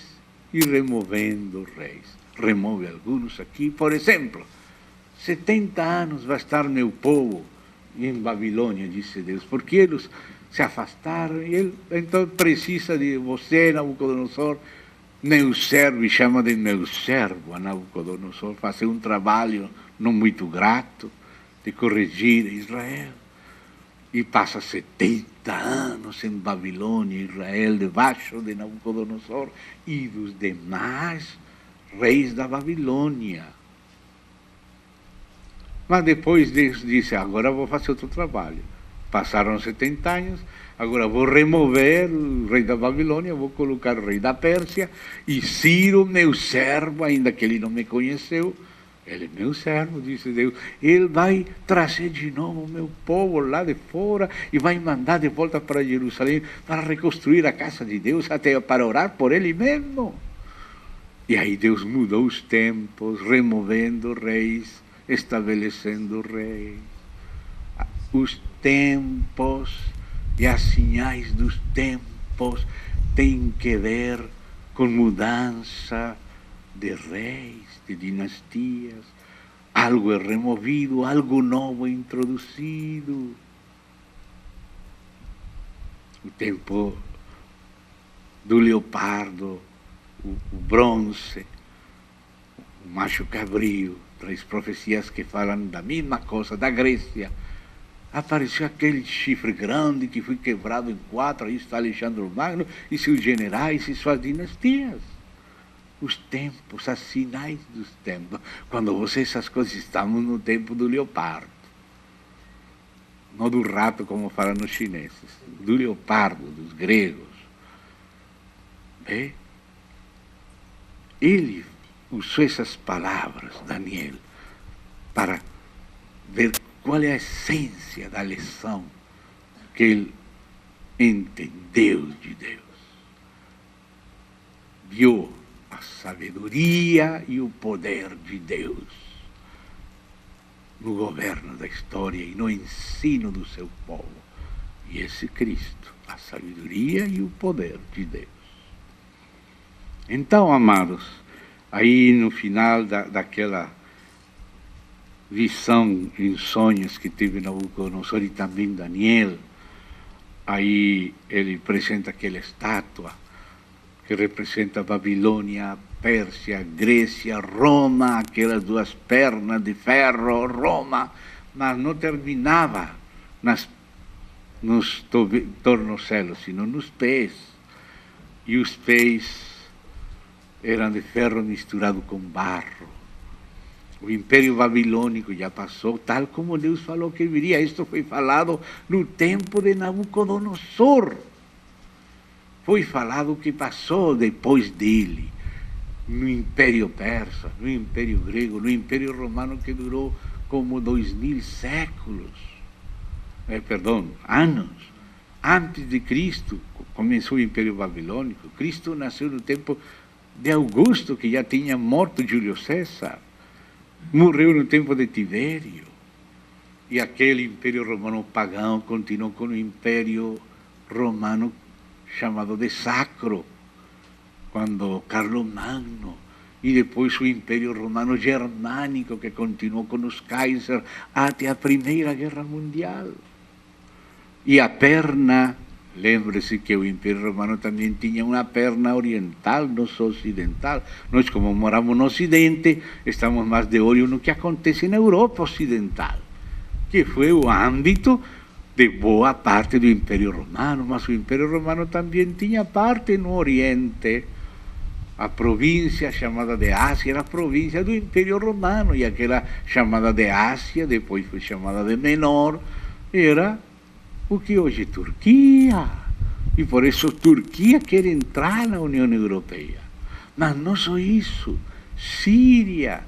e removendo reis. Remove alguns aqui, por exemplo, 70 anos vai estar meu povo em Babilônia, disse Deus, porque eles se afastaram e Ele então precisa de você, Nabucodonosor, meu servo, e chama de meu servo a Nabucodonosor, fazer um trabalho não muito grato, de corrigir Israel. E passa 70 anos em Babilônia, Israel, debaixo de Nabucodonosor e dos demais reis da Babilônia. Mas depois Deus disse, agora vou fazer outro trabalho. Passaram 70 anos, agora vou remover o rei da Babilônia, vou colocar o rei da Pérsia, e Ciro, meu servo, ainda que ele não me conheceu, Ele é meu servo, disse Deus. Ele vai trazer de novo o meu povo lá de fora e vai mandar de volta para Jerusalém para reconstruir a casa de Deus, até para orar por ele mesmo. E aí Deus mudou os tempos, removendo reis, estabelecendo reis. Os tempos e as sinais dos tempos têm que ver com mudança de reis, de dinastias. Algo é removido, algo novo é introduzido. O tempo do leopardo, o bronze, o macho cabrio, 3 profecias que falam da mesma coisa, da Grécia. Apareceu aquele chifre grande que foi quebrado em 4, aí está Alexandre Magno e seus generais e suas dinastias. Os tempos, as sinais dos tempos. Quando essas coisas, estamos no tempo do leopardo. Não do rato, como falam os chineses. Do leopardo, dos gregos. Vê? Ele usou essas palavras, Daniel, para ver qual é a essência da lição que ele entendeu de Deus. Viu a sabedoria e o poder de Deus no governo da história e no ensino do seu povo. E esse Cristo, a sabedoria e o poder de Deus. Então, amados, aí no final daquela visão em sonhos que teve Nabucodonosor e também Daniel, aí ele apresenta aquela estátua que representa Babilônia, Pérsia, Grécia, Roma, aquelas 2 pernas de ferro, Roma, mas não terminava nos tornozelos, sino nos pés. E os pés eram de ferro misturado com barro. O Império Babilônico já passou, tal como Deus falou que viria. Isto foi falado no tempo de Nabucodonosor. Foi falado o que passou depois dele, no Império Persa, no Império Grego, no Império Romano, que durou como 2000 séculos, anos. Antes de Cristo, começou o Império Babilônico. Cristo nasceu no tempo de Augusto, que já tinha morto Júlio César. Morreu no tempo de Tibério. E aquele Império Romano pagão continuou com o Império Romano chamado de Sacro, quando Carlomagno, e depois o Império Romano Germânico, que continuou com os Kaiser até a Primeira Guerra Mundial. E a perna, lembre-se que o Império Romano também tinha uma perna oriental, não só ocidental. Nós, como moramos no Ocidente, estamos mais de olho no que acontece na Europa Ocidental, que foi o âmbito de boa parte do Império Romano, mas o Império Romano também tinha parte no Oriente. A província chamada de Ásia era a província do Império Romano, e aquela chamada de Ásia, depois foi chamada de Menor, era o que hoje é Turquia. E por isso Turquia quer entrar na União Europeia. Mas não só isso, Síria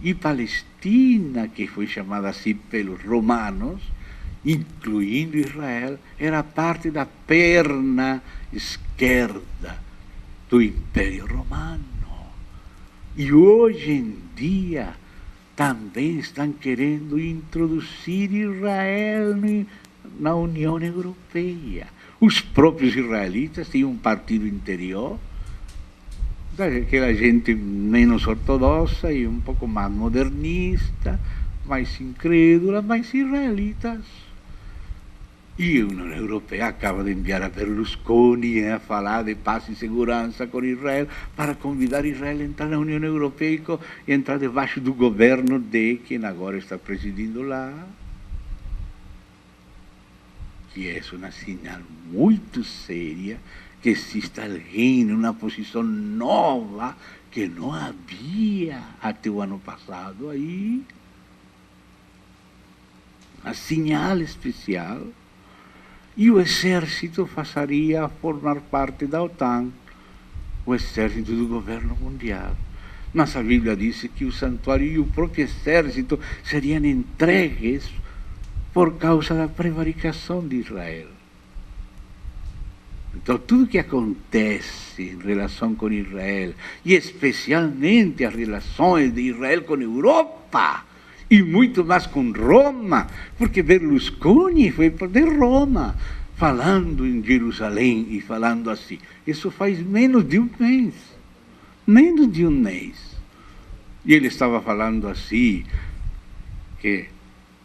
e Palestina, que foi chamada assim pelos romanos, incluindo Israel, era parte da perna esquerda do Império Romano. E hoje em dia também estão querendo introduzir Israel na União Europeia. Os próprios israelitas tinham um partido interior, daquela gente menos ortodoxa e um pouco mais modernista, mais incrédula, mais israelitas. E a União Europeia acaba de enviar a Berlusconi a falar de paz e segurança com Israel, para convidar Israel a entrar na União Europeia e entrar debaixo do governo de quem agora está presidindo lá. Que é uma sinal muito séria que existe alguém numa posição nova que não havia até o ano passado aí. Uma sinal especial. E o exército passaria a formar parte da OTAN, o exército do governo mundial. Mas a Bíblia diz que o santuário e o próprio exército seriam entregues por causa da prevaricação de Israel. Então, tudo que acontece em relação com Israel, e especialmente as relações de Israel com a Europa, e muito mais com Roma, porque Berlusconi foi de Roma, falando em Jerusalém e falando assim. Isso faz menos de um mês. Menos de um mês. E ele estava falando assim, que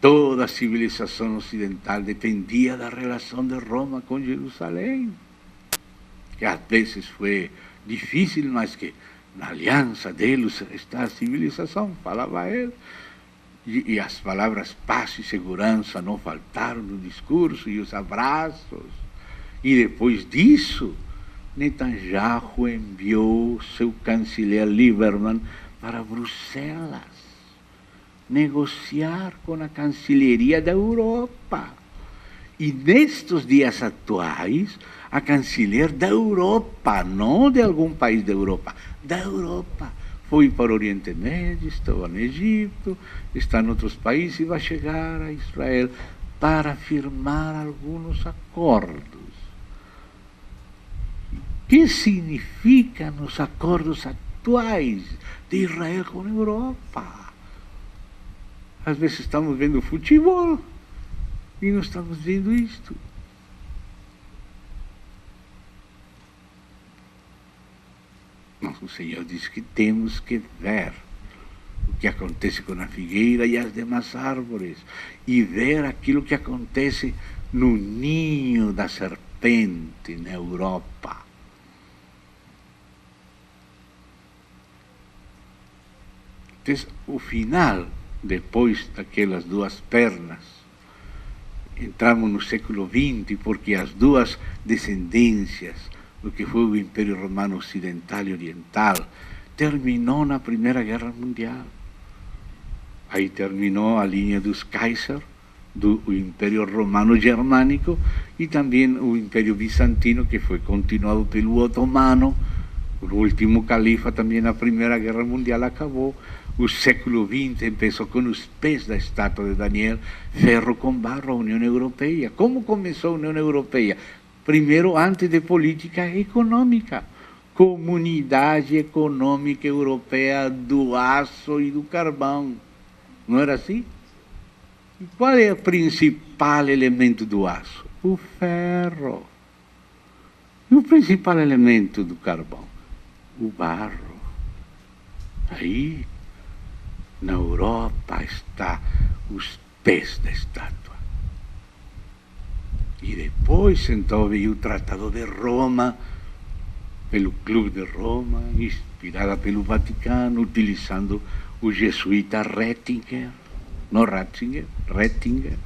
toda a civilização ocidental dependia da relação de Roma com Jerusalém. Que às vezes foi difícil, mas que na aliança deles está a civilização, falava ele. E as palavras paz e segurança não faltaram no discurso, e os abraços. E depois disso, Netanyahu enviou seu chanceler Lieberman para Bruxelas, negociar com a Cancilleria da Europa. E nestes dias atuais, a chanceler da Europa, não de algum país da Europa, da Europa, foi para o Oriente Médio, estava no Egito, está em outros países e vai chegar a Israel para firmar alguns acordos. O que significam os acordos atuais de Israel com a Europa? Às vezes estamos vendo futebol e não estamos vendo isto. Mas o Senhor diz que temos que ver o que acontece com a figueira e as demais árvores, e ver aquilo que acontece no ninho da serpente na Europa. Então, o final, depois daquelas duas pernas, entramos no século XX, porque as duas descendências do que foi o Império Romano Ocidental e Oriental terminou na Primeira Guerra Mundial. Aí terminou a linha dos Kaiser, do Império Romano Germânico, e também o Império Bizantino, que foi continuado pelo Otomano. O último califa também na Primeira Guerra Mundial acabou. O século XX começou com os pés da estátua de Daniel, ferro com barro, a União Europeia. Como começou a União Europeia? Primeiro, antes de política econômica. Comunidade Econômica Europeia do Aço e do Carvão. Não era assim? E qual é o principal elemento do aço? O ferro. E o principal elemento do carvão? O barro. Aí, na Europa, está os pés da estátua. E depois, então, veio o Tratado de Roma, pelo Clube de Roma, inspirada pelo Vaticano, utilizando o jesuíta Ratzinger, não Ratzinger, Ratzinger,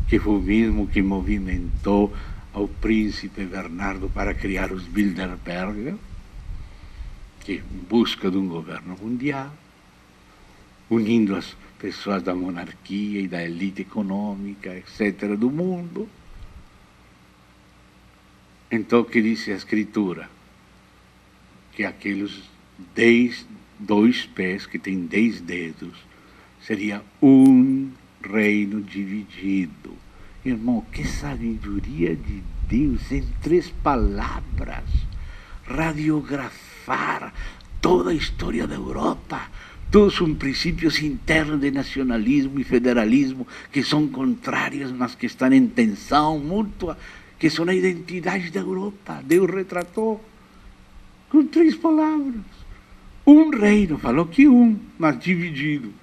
que foi o mesmo que movimentou ao príncipe Bernardo para criar os Bilderberger, que em busca de um governo mundial, unindo as pessoas da monarquia e da elite econômica, etc., do mundo. Então, o que diz a Escritura? Que aqueles 2 pés, que têm 10 dedos, seria um reino dividido. Irmão, que sabedoria de Deus em 3 palavras. Radiografar toda a história da Europa. Todos são princípios internos de nacionalismo e federalismo que são contrários, mas que estão em tensão mútua, que são a identidade da Europa. Deus retratou com 3 palavras. Um reino, falou que mas dividido,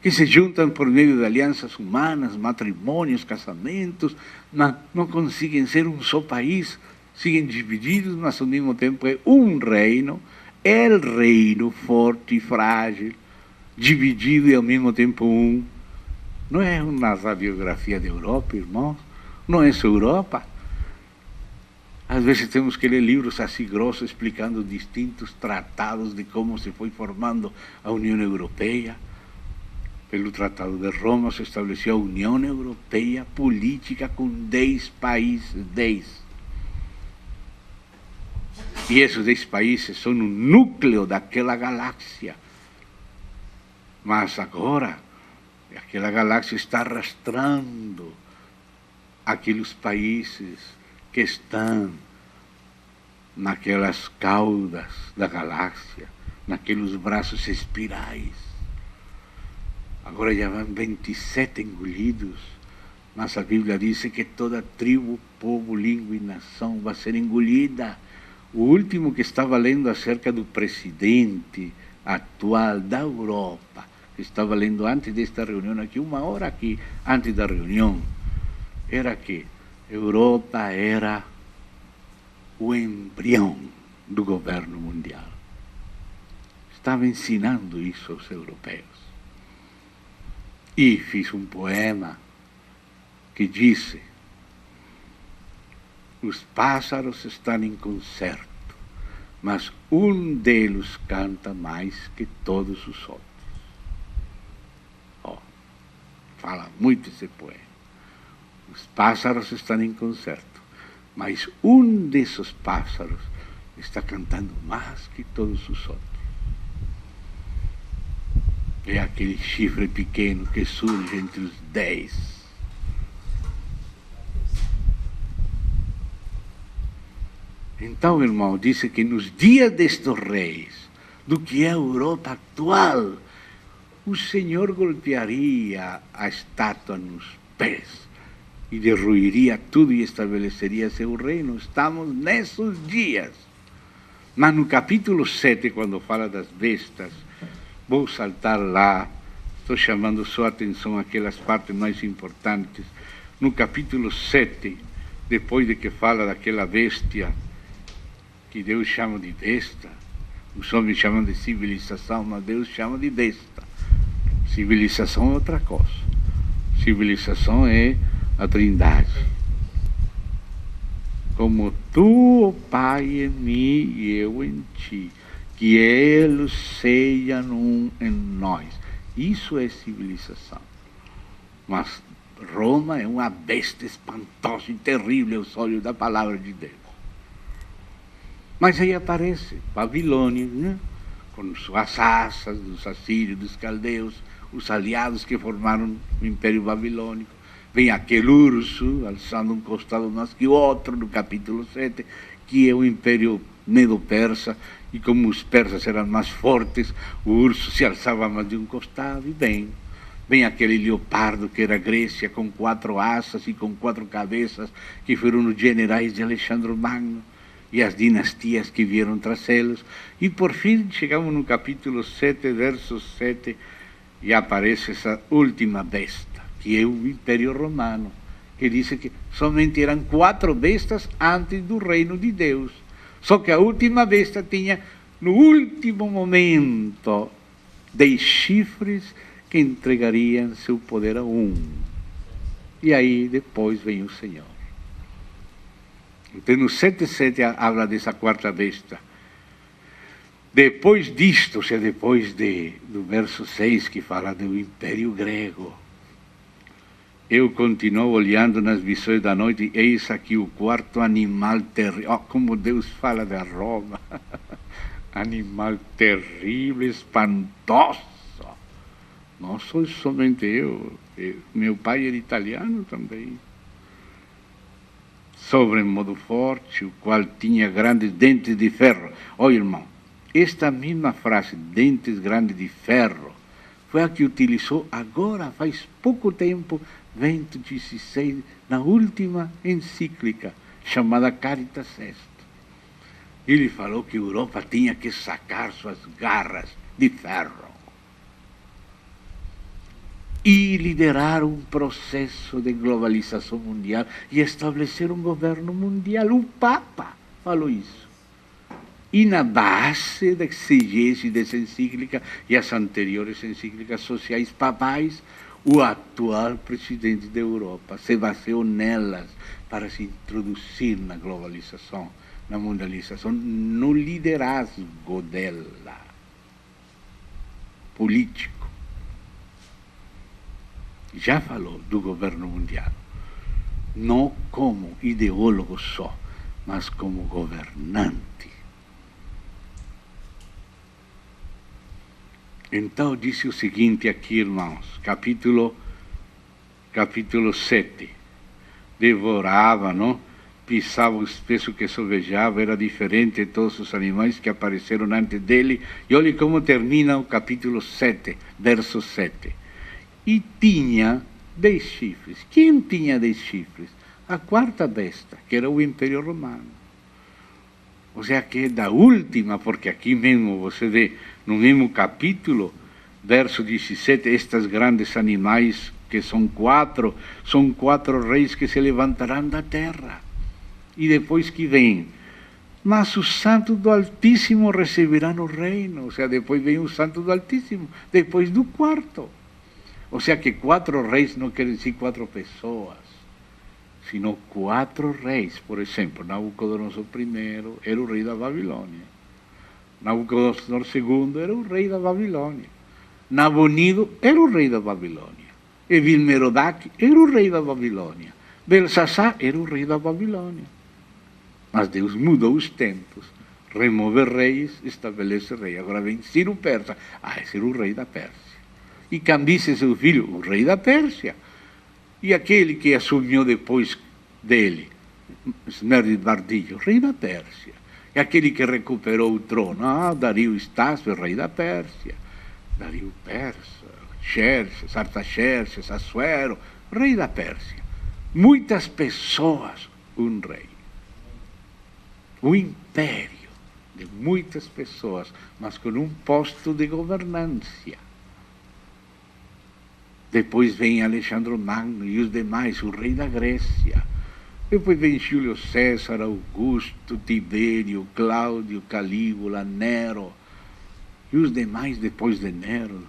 que se juntam por meio de alianças humanas, matrimônios, casamentos, mas não conseguem ser um só país, siguen divididos, mas ao mesmo tempo é um reino, el reino forte e frágil, dividido e ao mesmo tempo um. Não é uma radiografia da Europa, irmãos? Não é só Europa? Às vezes temos que ler livros assim grossos explicando distintos tratados de como se foi formando a União Europeia. Pelo Tratado de Roma se estabeleceu a União Europeia política com 10 países, 10. E esses 10 países são o núcleo daquela galáxia. Mas agora, aquela galáxia está arrastando aqueles países que estão naquelas caudas da galáxia, naqueles braços espirais. Agora já vão 27 engolidos, mas a Bíblia diz que toda tribo, povo, língua e nação vai ser engolida. O último que estava lendo acerca do presidente atual da Europa, que estava lendo antes desta reunião aqui, 1 hora aqui, antes da reunião, era que a Europa era o embrião do governo mundial. Estava ensinando isso aos europeus. E fiz um poema que disse: os pássaros estão em concerto, mas um deles canta mais que todos os outros. Fala muito esse poema. Os pássaros estão em concerto, mas um desses pássaros está cantando mais que todos os outros. É aquele chifre pequeno que surge entre os 10. Então, irmão, disse que nos dias destes reis, do que é a Europa atual, o Senhor golpearia a estátua nos pés e derruiria tudo e estabeleceria seu reino. Estamos nesses dias. Mas no capítulo 7, quando fala das bestas, vou saltar lá, estou chamando sua atenção àquelas partes mais importantes. No capítulo 7, depois de que fala daquela bestia, que Deus chama de besta, os homens chamam de civilização, mas Deus chama de besta. Civilização é outra coisa. Civilização é a Trindade. Como tu, ó Pai, em mim e eu em ti, que eles sejam um em nós. Isso é civilização. Mas Roma é uma besta espantosa e terrível aos olhos da palavra de Deus. Mas aí aparece Babilônia, né? Com suas asas, dos assírios, dos caldeus, os aliados que formaram o Império Babilônico. Vem aquele urso, alçando um costado mais que o outro, no capítulo 7, que é o Império Medo-Persa, e como os persas eram mais fortes, o urso se alçava mais de um costado, e vem aquele leopardo que era a Grécia, com 4 asas e com 4 cabeças, que foram os generais de Alexandre Magno, e as dinastias que vieram trazê-los. E por fim chegamos no capítulo 7, verso 7, e aparece essa última besta, que é o Império Romano, que diz que somente eram 4 bestas antes do reino de Deus. Só que a última besta tinha, no último momento, 10 chifres que entregariam seu poder a um. E aí depois vem o Senhor. Então no 7:7 habla dessa 4ª besta. Depois disto, ou seja, depois do verso 6, que fala do Império Grego, eu continuo olhando nas visões da noite, e eis aqui o 4º animal terrível. Oh, como Deus fala de Roma. Animal terrível, espantoso. Não sou somente eu, meu pai era italiano também. Sobre modo forte, o qual tinha grandes dentes de ferro. Olha, irmão, esta mesma frase, dentes grandes de ferro, foi a que utilizou agora, faz pouco tempo, Bento XVI, na última encíclica, chamada Caritas Est. Ele falou que a Europa tinha que sacar suas garras de ferro e liderar um processo de globalização mundial e estabelecer um governo mundial. O Papa falou isso. E na base da exegese dessa encíclica e as anteriores encíclicas sociais papais, o atual presidente da Europa se baseou nelas para se introduzir na globalização, na mundialização, no liderazgo dela, político. Já falou do governo mundial, não como ideólogo só, mas como governante Então disse o seguinte aqui, irmãos, capítulo 7. Devorava, não? Pisava o espesso que sovejava, era diferente de todos os animais que apareceram antes dele. E olhe como termina o capítulo 7, verso 7. E tinha 10 chifres. Quem tinha 10 chifres? A quarta besta, que era o Império Romano. Ou seja, que é da última, porque aqui mesmo você vê, no mesmo capítulo, verso 17, estes grandes animais, que são quatro reis que se levantarão da terra. E depois que vem, mas os santos do Altíssimo receberão o reino. Ou seja, depois vem o santo do Altíssimo, depois do quarto. Ou seja, que 4 reis não quer dizer 4 pessoas, sino 4 reis. Por exemplo, Nabucodonosor I era o rei da Babilônia. Nabucodonosor II era o rei da Babilônia. Nabonido era o rei da Babilônia. Evil-Merodach era o rei da Babilônia. Belsassar era o rei da Babilônia. Mas Deus mudou os tempos. Remove reis, estabelece rei. Agora vem Ciro Persa. Esse era o rei da Pérsia. E Cambises, seu filho, o rei da Pérsia. E aquele que assumiu depois dele, Esmerdis-Bardillo, rei da Pérsia. E aquele que recuperou o trono, Dario Estácio, rei da Pérsia. Dario Persa, Xerxes, Artaxerxes, Assuero, rei da Pérsia. Muitas pessoas, um rei. Um império de muitas pessoas, mas com um posto de governância. Depois vem Alexandre Magno e os demais, o rei da Grécia. Depois vem Júlio César, Augusto, Tibério, Cláudio, Calígula, Nero. E os demais depois de Nero,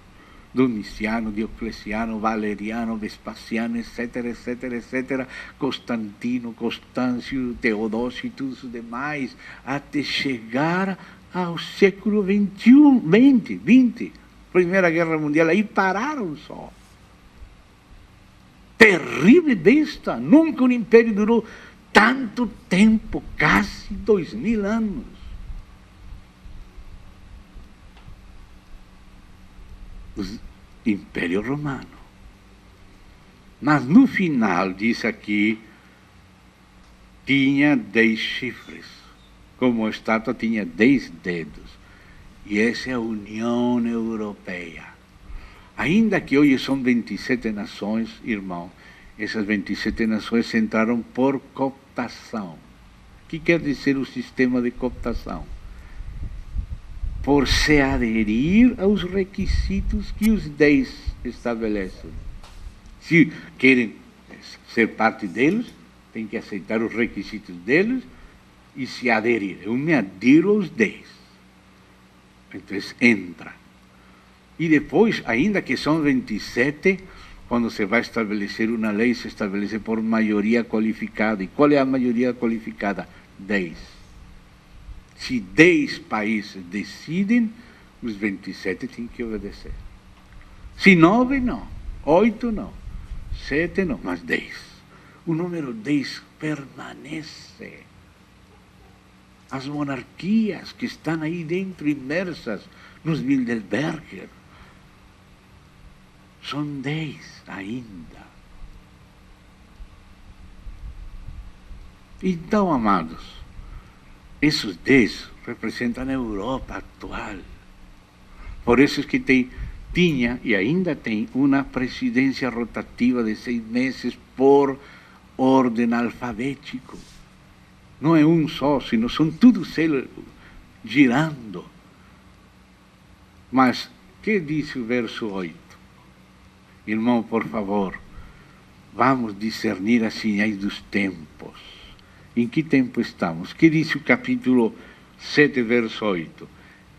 Domiciano, Diocleciano, Valeriano, Vespasiano, etc., etc., etc., Constantino, Constâncio, Teodósio e todos os demais, até chegar ao século XX, Primeira Guerra Mundial, aí pararam só. Terrível besta, nunca um império durou tanto tempo, quase 2000 anos. O Império Romano. Mas no final, diz aqui, tinha 10 chifres. Como a estátua tinha 10 dedos. E essa é a União Europeia. Ainda que hoje são 27 nações, irmão, essas 27 nações entraram por cooptação. O que quer dizer o sistema de cooptação? Por se aderir aos requisitos que os 10 estabelecem. Se querem ser parte deles, tem que aceitar os requisitos deles e se aderir. Eu me adiro aos 10. Então entra. E depois, ainda que são 27, quando se vai estabelecer uma lei, se estabelece por maioria qualificada. E qual é a maioria qualificada? 10. Se 10 países decidem, os 27 têm que obedecer. Se 9, não. 8, não. 7, não. Mas 10. O número 10 permanece. As monarquias que estão aí dentro, imersas nos Bilderberger, são 10 ainda. Então, amados, esses 10 representam a Europa atual. Por isso que tinha e ainda tem uma presidência rotativa de 6 meses por ordem alfabético. Não é um só, sino são todos eles girando. Mas, o que diz o verso 8? Irmão, por favor, vamos discernir as sinais dos tempos. Em que tempo estamos? Que diz o capítulo 7, verso 8?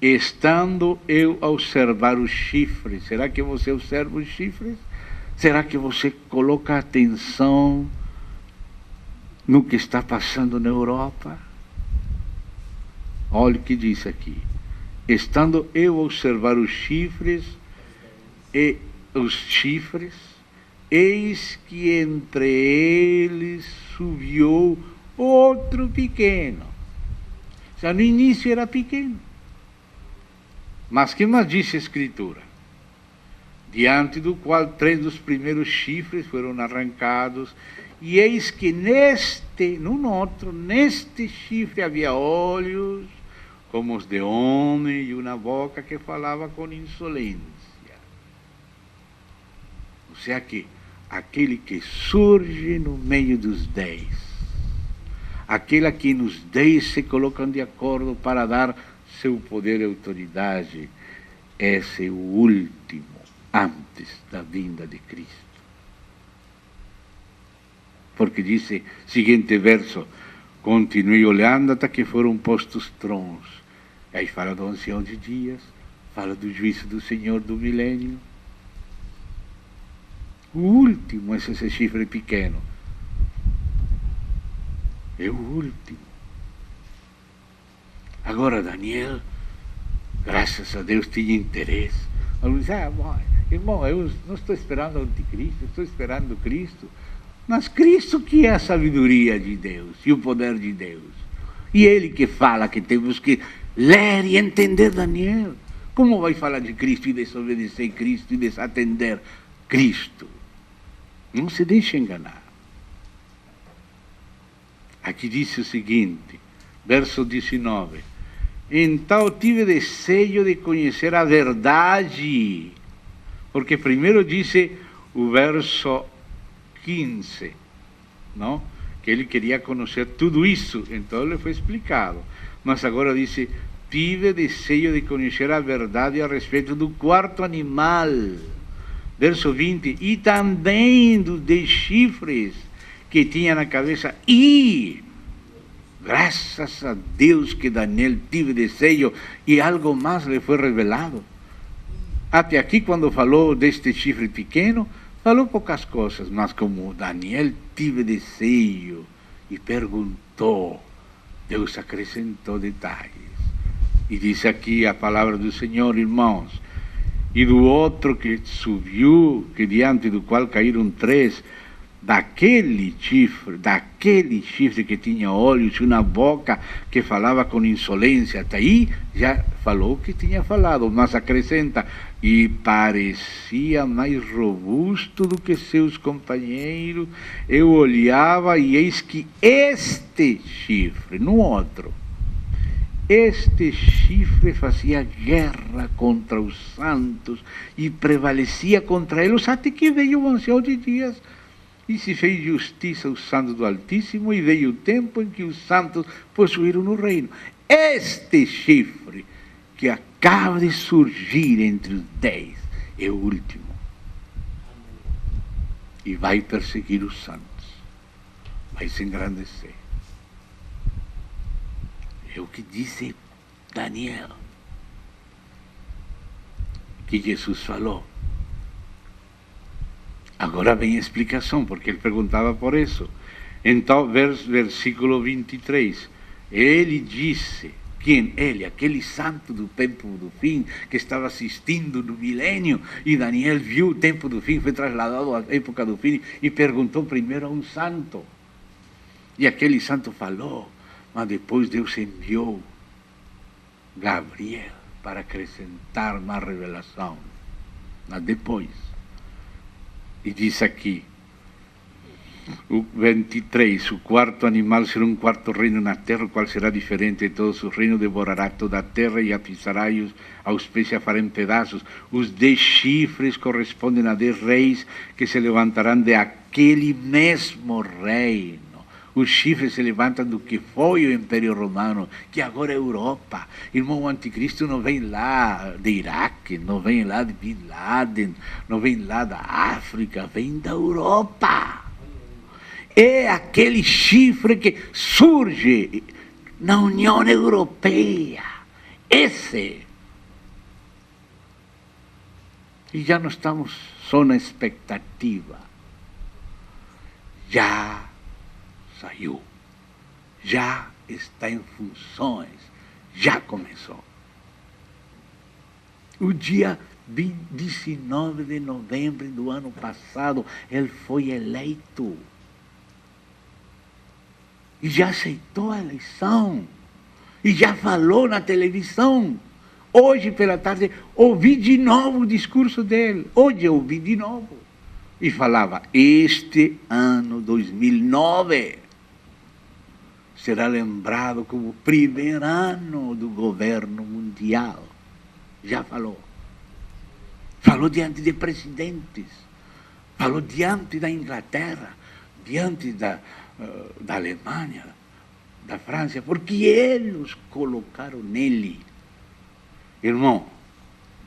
Estando eu a observar os chifres. Será que você observa os chifres? Será que você coloca atenção no que está passando na Europa? Olha o que diz aqui. Estando eu a observar os chifres, eis que entre eles subiu outro pequeno. Já no início era pequeno. Mas que mais diz a Escritura? diante do qual 3 dos primeiros chifres foram arrancados, e eis que neste chifre havia olhos como os de homem e uma boca que falava com insolência. Ou seja que aquele que surge no meio dos 10, aquele que nos 10 se colocam de acordo para dar seu poder e autoridade, esse é o último antes da vinda de Cristo. Porque diz, seguinte verso, continuei olhando até que foram postos tronos. Aí fala do ancião de dias, fala do juízo do Senhor do milênio. O último é esse chifre pequeno. É o último. Agora Daniel, graças a Deus, tinha interesse. Alguns dizem, irmão, eu não estou esperando o anticristo, estou esperando Cristo. Mas Cristo que é a sabedoria de Deus e o poder de Deus. E Ele que fala que temos que ler e entender Daniel. Como vai falar de Cristo e desobedecer Cristo e desatender Cristo? Não se deixe enganar. Aqui diz o seguinte, verso 19. Então tive desejo de conhecer a verdade. Porque primeiro disse o verso 15, não? Que ele queria conhecer tudo isso, então ele foi explicado. Mas agora diz, tive desejo de conhecer a verdade a respeito do quarto animal. Verso 20, e também dos 10 chifres que tinha na cabeça, e graças a Deus que Daniel tive desejo e algo mais lhe foi revelado. Até aqui, quando falou deste chifre pequeno, falou poucas coisas, mas como Daniel tive desejo e perguntou, Deus acrescentou detalhes. E diz aqui a palavra do Senhor, irmãos, e do outro que subiu, que diante do qual caíram 3, daquele chifre que tinha olhos e uma boca que falava com insolência. Até aí já falou que tinha falado, mas acrescenta, e parecia mais robusto do que seus companheiros. Eu olhava e eis que este chifre, no outro, este chifre fazia guerra contra os santos e prevalecia contra eles, até que veio o ancião de dias e se fez justiça aos santos do Altíssimo, e veio o tempo em que os santos possuíram o reino. Este chifre que acaba de surgir entre os 10 é o último. E vai perseguir os santos, vai se engrandecer. É o que disse Daniel, que Jesus falou. Agora vem a explicação, porque ele perguntava por isso. Então, versículo 23, ele disse, quem? Ele, aquele santo do tempo do fim, que estava assistindo no milênio, e Daniel viu o tempo do fim, foi trasladado à época do fim, e perguntou primeiro a um santo. E aquele santo falou, mas depois Deus enviou Gabriel para acrescentar mais revelação. Mas depois, e diz aqui, o 23, o quarto animal será um quarto reino na terra, o qual será diferente de todos os reinos, devorará toda a terra e a pisará aos pés e a fará em pedaços. Os 10 chifres correspondem a 10 reis que se levantarão de aquele mesmo reino. Os chifres se levantam do que foi o Império Romano, que agora é Europa. Irmão, o anticristo não vem lá de Iraque, não vem lá de Bin Laden, não vem lá da África, vem da Europa. É aquele chifre que surge na União Europeia. Esse. E já não estamos só na expectativa. Já saiu, já está em funções, já começou. O dia 19 de novembro do ano passado, ele foi eleito. E já aceitou a eleição. E já falou na televisão Hoje pela tarde ouvi de novo o discurso dele. Hoje eu ouvi de novo. E falava, este ano 2009 será lembrado como o primeiro ano do governo mundial. Já falou. Falou diante de presidentes. Falou diante da Inglaterra, diante da Alemanha, da França, porque eles colocaram nele. Irmão,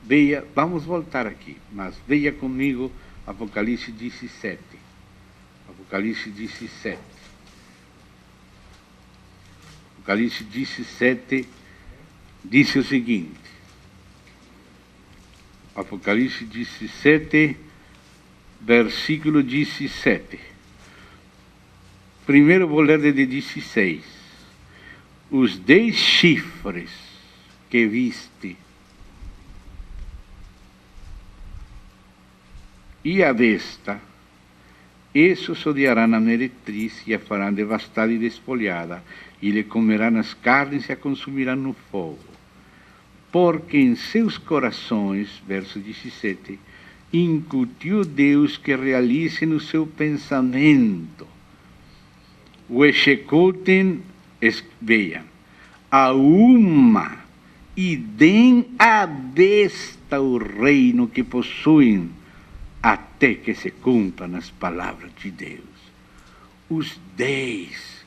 veja, vamos voltar aqui, mas veja comigo Apocalipse 17. Apocalipse 17. Apocalipse 17 diz o seguinte. Apocalipse 17, versículo 17. Primeiro vou ler de 16. Os 10 chifres que viste e a besta, esses odiarão a meretriz e a farão devastada e despolhada, e lhe comerão as carnes e a consumirão no fogo. Porque em seus corações, verso 17, incutiu Deus que realicem o seu pensamento, o executem, vejam, a uma, e deem à besta o reino que possuem, até que se cumpram as palavras de Deus. Os 10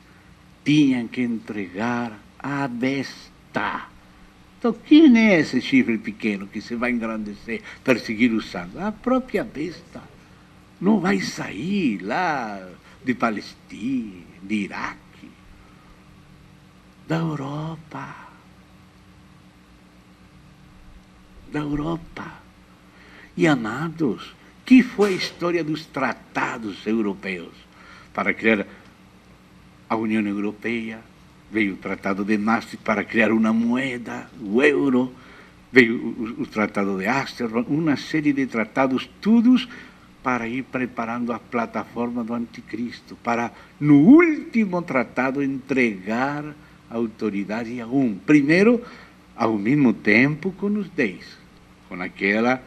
tinham que entregar à besta. Então, quem é esse chifre pequeno que se vai engrandecer, perseguir os santos? A própria besta. Não vai sair lá de Palestina, de Iraque, da Europa. Da Europa. E, amados, que foi a história dos tratados europeus para criar a União Europeia? Veio o Tratado de Maastricht para criar uma moeda, o euro, veio o Tratado de Amsterdã, uma série de tratados, todos para ir preparando a plataforma do anticristo, para, no último tratado, entregar a autoridade a um. Primeiro, ao mesmo tempo com os 10, com aquela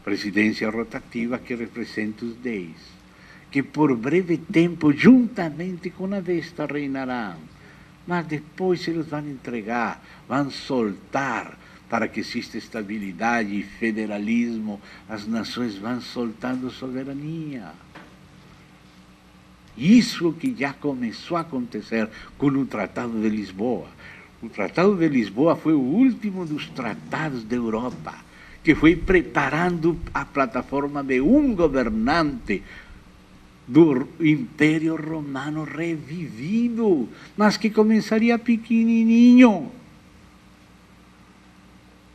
presidência rotativa que representa os 10, que por breve tempo, juntamente com a besta, reinarão. Mas depois eles vão entregar, vão soltar, para que exista estabilidade e federalismo, as nações vão soltando soberania. Isso que já começou a acontecer com o Tratado de Lisboa. O Tratado de Lisboa foi o último dos tratados da Europa, que foi preparando a plataforma de um governante do Império Romano revivido, mas que começaria pequenininho,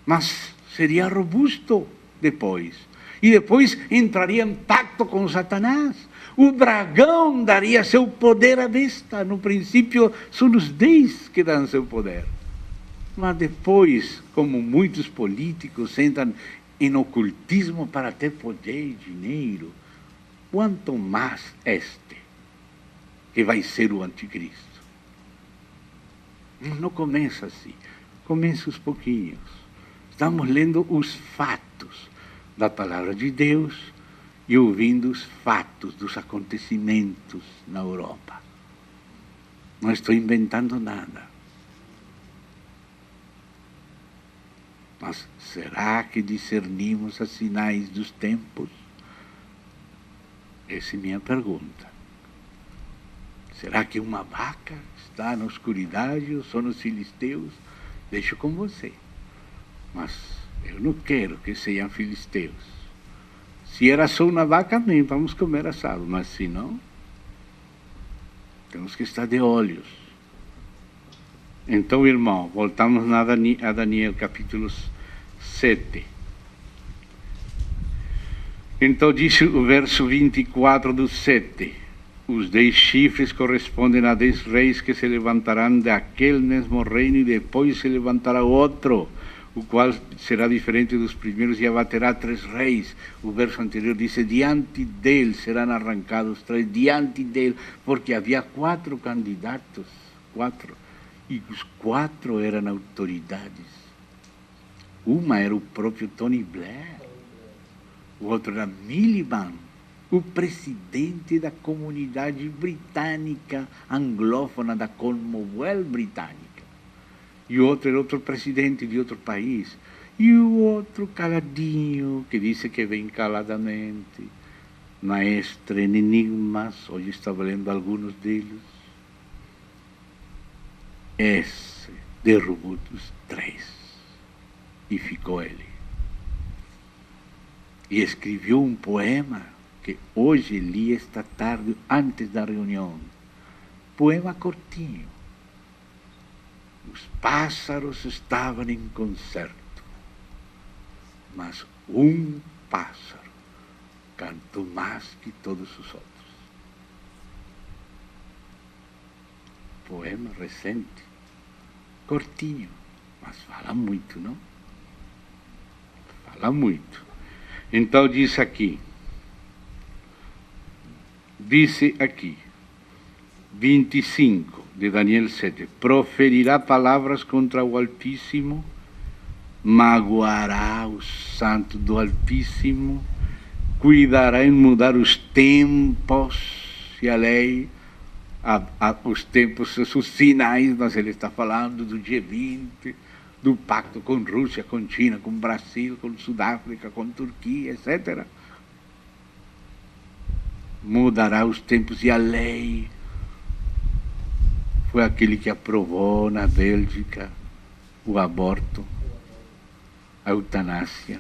mas seria robusto depois. E depois entraria em pacto com Satanás. O dragão daria seu poder à besta. No princípio, são os 10 que dão seu poder. Mas depois, como muitos políticos entram em ocultismo para ter poder e dinheiro, quanto mais este, que vai ser o anticristo. Não começa assim, começa aos pouquinhos. Estamos lendo os fatos da palavra de Deus e ouvindo os fatos dos acontecimentos na Europa. Não estou inventando nada. Mas será que discernimos os sinais dos tempos? Essa é a minha pergunta. Será que uma vaca está na escuridade ou só nos filisteus? Deixo com você. Mas eu não quero que sejam filisteus. Se era só uma vaca, bem, vamos comer assado. Mas se não, temos que estar de olhos. Então, irmão, voltamos a Daniel capítulo 7. Então diz o verso 24 do 7. Os 10 chifres correspondem a 10 reis que se levantarão daquele mesmo reino, e depois se levantará outro, o qual será diferente dos primeiros, e abaterá 3 reis. O verso anterior diz: diante dele serão arrancados 3, diante dele, porque havia 4 candidatos, 4, e os 4 eram autoridades. Uma era o próprio Tony Blair, o outro era Miliband, o presidente da comunidade britânica anglófona da Commonwealth britânica. E o outro era outro presidente de outro país. E o outro caladinho, que disse que vem caladamente, maestro em enigmas, hoje estava lendo alguns deles. Esse derrubou os três e ficou ele. E escreveu um poema que hoje li esta tarde antes da reunião. Poema curtinho. Os pássaros estavam em concerto, mas um pássaro cantou mais que todos os outros. Poema recente, curtinho, mas fala muito, não? Fala muito. Então diz aqui, 25 de Daniel 7, proferirá palavras contra o Altíssimo, magoará os santos do Altíssimo, cuidará em mudar os tempos e a lei, os tempos, os sinais, mas ele está falando do G20, do pacto com Rússia, com China, com Brasil, com Sudáfrica, com Turquia, etc. Mudará os tempos e a lei. Foi aquele que aprovou na Bélgica o aborto, a eutanásia,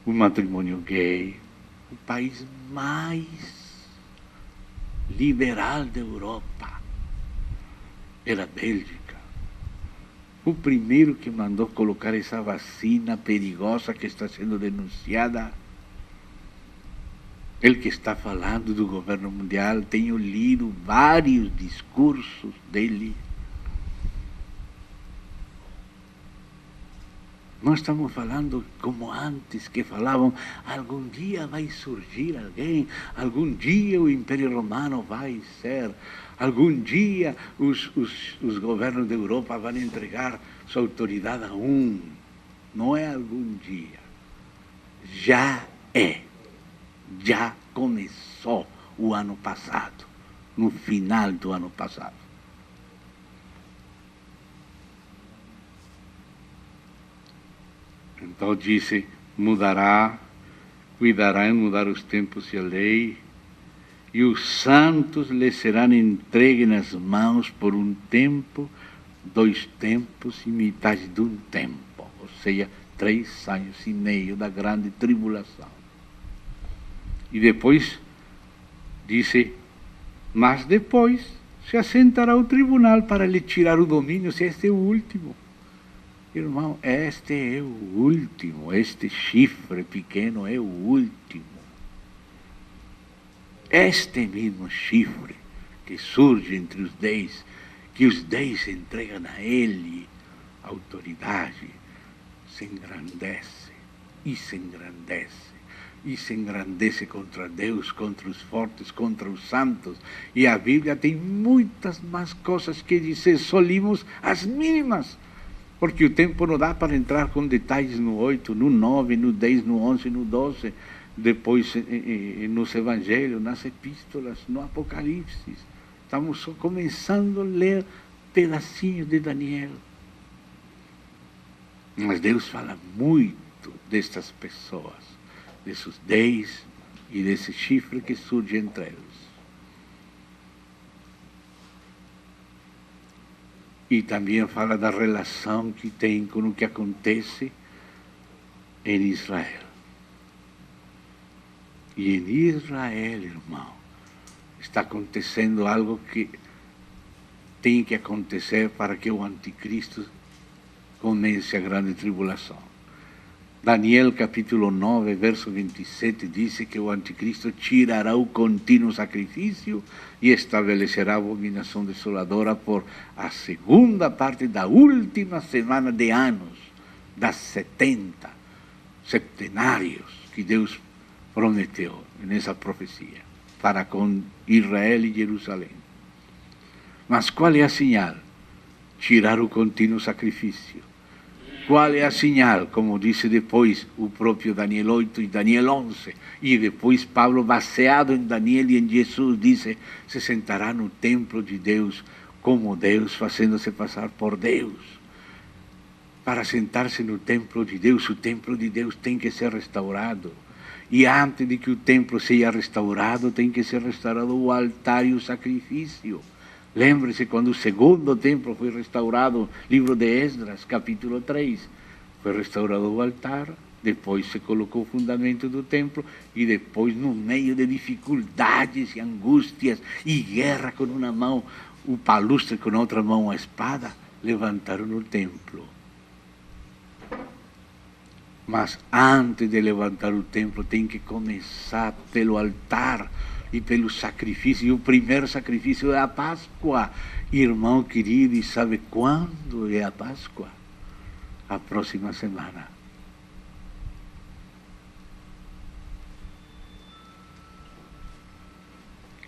o matrimônio gay, o país mais liberal da Europa era a Bélgica. O primeiro que mandou colocar essa vacina perigosa que está sendo denunciada. Ele que está falando do governo mundial, tenho lido vários discursos dele. Nós estamos falando como antes, que falavam, algum dia vai surgir alguém, algum dia o Império Romano vai ser, algum dia os governos da Europa vão entregar sua autoridade a um. Não é algum dia. Já é. Já começou o ano passado, no final do ano passado. Então disse, mudará, cuidará em mudar os tempos e a lei, e os santos lhe serão entregues nas mãos por um tempo, 2 tempos e metade de um tempo, ou seja, 3 anos e meio da grande tribulação. E depois, disse, mas depois se assentará o tribunal para lhe tirar o domínio, se este é o último. Irmão, este é o último, este chifre pequeno é o último. Este mesmo chifre que surge entre os 10, que os 10 entregam a ele a autoridade, se engrandece e se engrandece. E se engrandece contra Deus, contra os fortes, contra os santos. E a Bíblia tem muitas mais coisas que dizer, só limos as mínimas. Porque o tempo não dá para entrar com detalhes no 8, no 9, no 10, no 11, no 12, depois nos Evangelhos, nas Epístolas, no Apocalipse. Estamos só começando a ler pedacinhos de Daniel. Mas Deus fala muito destas pessoas, desses 10 e desse chifre que surge entre eles. E também fala da relação que tem com o que acontece em Israel. E em Israel, irmão, está acontecendo algo que tem que acontecer para que o anticristo comece a grande tribulação. Daniel capítulo 9, verso 27, diz que o anticristo tirará o contínuo sacrifício e estabelecerá a abominação desoladora por a segunda parte da última semana de anos, das 70 septenários que Deus prometeu nessa profecia, para com Israel e Jerusalém. Mas qual é a sinal? Tirar o contínuo sacrifício. Qual é a sinal? Como disse depois o próprio Daniel 8 e Daniel 11. E depois Paulo, baseado em Daniel e em Jesus, disse: se sentará no templo de Deus como Deus, fazendo-se passar por Deus. Para sentar-se no templo de Deus, o templo de Deus tem que ser restaurado. E antes de que o templo seja restaurado, tem que ser restaurado o altar e o sacrifício. Lembre-se quando o segundo templo foi restaurado, livro de Esdras, capítulo 3. Foi restaurado o altar, depois se colocou o fundamento do templo, e depois, no meio de dificuldades e angústias e guerra, com uma mão o palustre, com a outra mão a espada, levantaram o templo. Mas antes de levantar o templo, tem que começar pelo altar e pelo sacrifício. E o primeiro sacrifício é a Páscoa. Irmão querido, e sabe quando é a Páscoa? A próxima semana.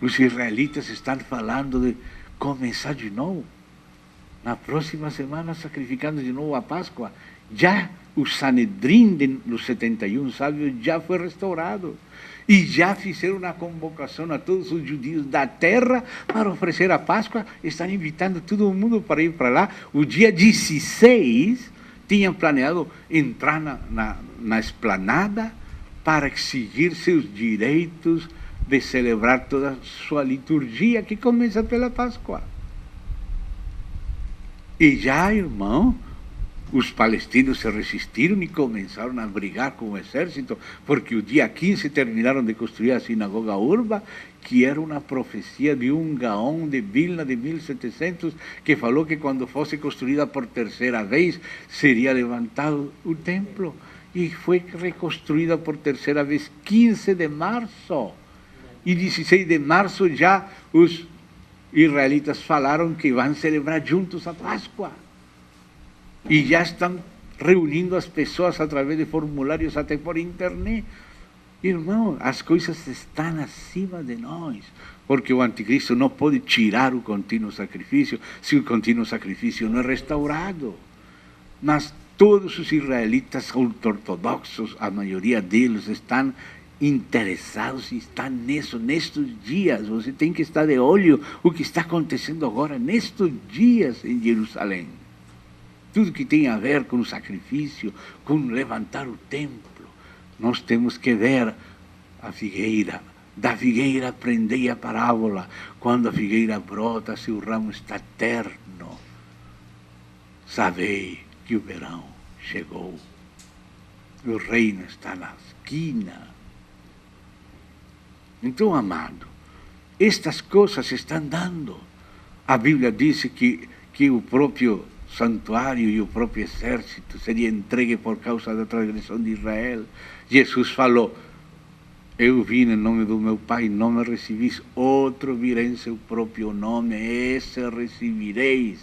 Os israelitas estão falando de começar de novo. Na próxima semana, sacrificando de novo a Páscoa. Já o Sanedrim dos 71 sábios já foi restaurado. E já fizeram uma convocação a todos os judeus da terra para oferecer a Páscoa. Estão invitando todo mundo para ir para lá. O dia 16, tinham planeado entrar na esplanada para exigir seus direitos de celebrar toda a sua liturgia, que começa pela Páscoa. E já, irmão, os palestinos se resistiram e começaram a brigar com o exército, porque o dia 15 terminaram de construir a sinagoga Urba, que era uma profecia de um Gaon de Vilna de 1700, que falou que quando fosse construída por terceira vez, seria levantado o templo. E foi reconstruída por terceira vez 15 de março. E 16 de março já os israelitas falaram que vão celebrar juntos a Páscoa. E já estão reunindo as pessoas através de formulários, até por internet. Irmão, as coisas estão acima de nós, porque o anticristo não pode tirar o contínuo sacrifício se o contínuo sacrifício não é restaurado. Mas todos os israelitas ortodoxos, a maioria deles, estão interessados e estão nestes dias. Você tem que estar de olho o que está acontecendo agora, nestes dias em Jerusalém. Tudo que tem a ver com o sacrifício, com levantar o templo. Nós temos que ver a figueira. Da figueira aprendei a parábola. Quando a figueira brota, seu ramo está terno. Sabei que o verão chegou. O reino está na esquina. Então, amado, estas coisas estão dando. A Bíblia diz que o próprio santuário e o próprio exército seria entregue por causa da transgressão de Israel. Jesus falou: eu vim em nome do meu Pai, não me recebis, outro virá em seu próprio nome, esse recebireis.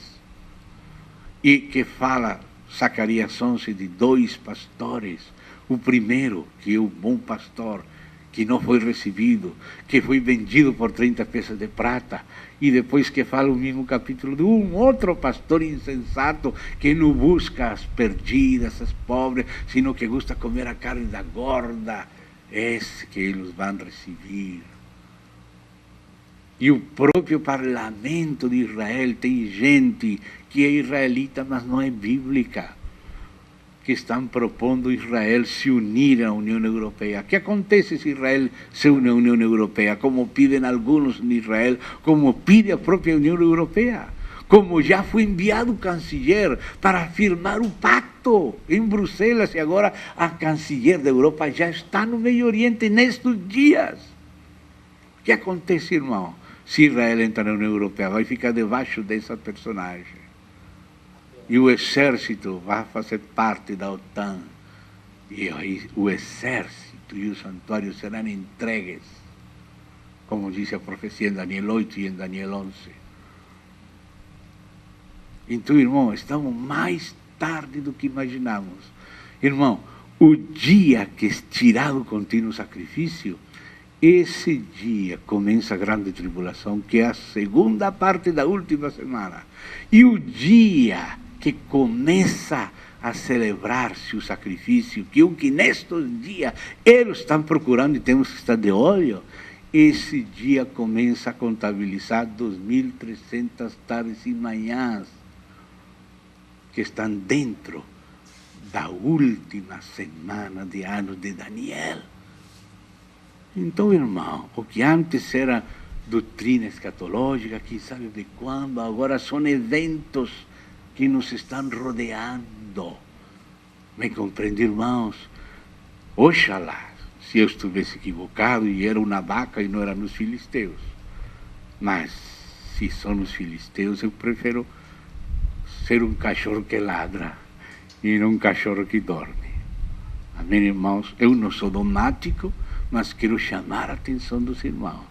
E que fala Zacarias 11 de 2 pastores, o primeiro, que é o bom pastor, que não foi recebido, que foi vendido por 30 peças de prata, e depois que fala o mesmo capítulo de um outro pastor insensato, que não busca as perdidas, as pobres, sino que gusta comer a carne da gorda, esse que eles vão receber. E o próprio parlamento de Israel tem gente que é israelita, mas não é bíblica, que estão propondo Israel se unir à União Europeia. O que acontece se Israel se une à União Europeia? Como pedem alguns em Israel, como pede a própria União Europeia. Como já foi enviado o canciller para firmar o pacto em Bruxelas, e agora a canciller da Europa já está no Meio Oriente nestes dias. O que acontece, irmão? Se Israel entra na União Europeia, vai ficar debaixo dessa personagem. E o exército vai fazer parte da OTAN. E aí o exército e o santuário serão entregues, como diz a profecia em Daniel 8 e em Daniel 11. Então, irmão, estamos mais tarde do que imaginamos. Irmão, o dia que é tirado o contínuo sacrifício, esse dia começa a grande tribulação, que é a segunda parte da última semana. E o dia que começa a celebrar-se o sacrifício, que o que nestes dias eles estão procurando e temos que estar de olho, esse dia começa a contabilizar 2.300 tardes e manhãs que estão dentro da última semana de ano de Daniel. Então, irmão, o que antes era doutrina escatológica, quem sabe de quando, agora são eventos que nos estão rodeando. Me compreende, irmãos? Oxalá, se eu estivesse equivocado e era uma vaca e não eram os filisteus. Mas, se são os filisteus, eu prefiro ser um cachorro que ladra e não um cachorro que dorme. Amém, irmãos? Eu não sou dogmático, mas quero chamar a atenção dos irmãos.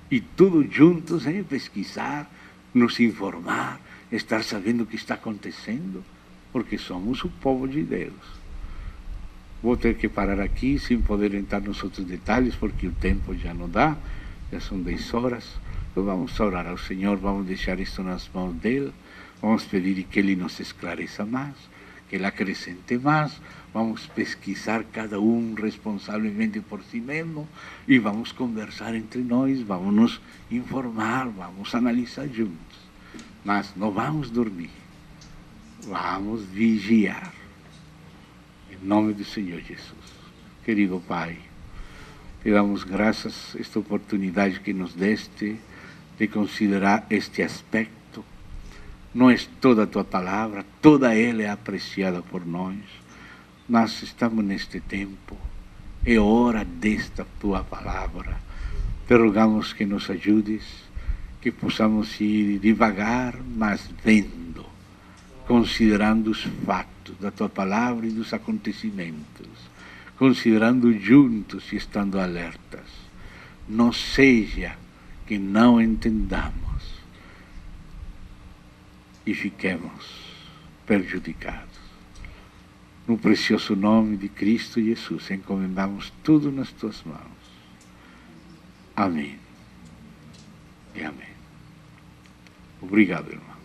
E todos juntos, pesquisar, nos informar, estar sabendo o que está acontecendo, porque somos o povo de Deus. Vou ter que parar aqui, sem poder entrar nos outros detalhes, porque o tempo já não dá, já são 10 horas. Então vamos orar ao Senhor, vamos deixar isto nas mãos dele, vamos pedir que ele nos esclareça mais, que ele acrescente mais, vamos pesquisar cada um responsavelmente por si mesmo e vamos conversar entre nós, vamos nos informar, vamos analisar juntos. Mas não vamos dormir, vamos vigiar. Em nome do Senhor Jesus. Querido Pai, te damos graças esta oportunidade que nos deste de considerar este aspecto. Não é toda a tua palavra, toda ela é apreciada por nós. Nós estamos neste tempo, é hora desta tua palavra. Te rogamos que nos ajudes, que possamos ir devagar, mas vendo, considerando os fatos da tua palavra e dos acontecimentos, considerando juntos e estando alertas. Não seja que não entendamos e fiquemos prejudicados. No precioso nome de Cristo Jesus, encomendamos tudo nas tuas mãos. Amém. E amém. Obrigado, irmão.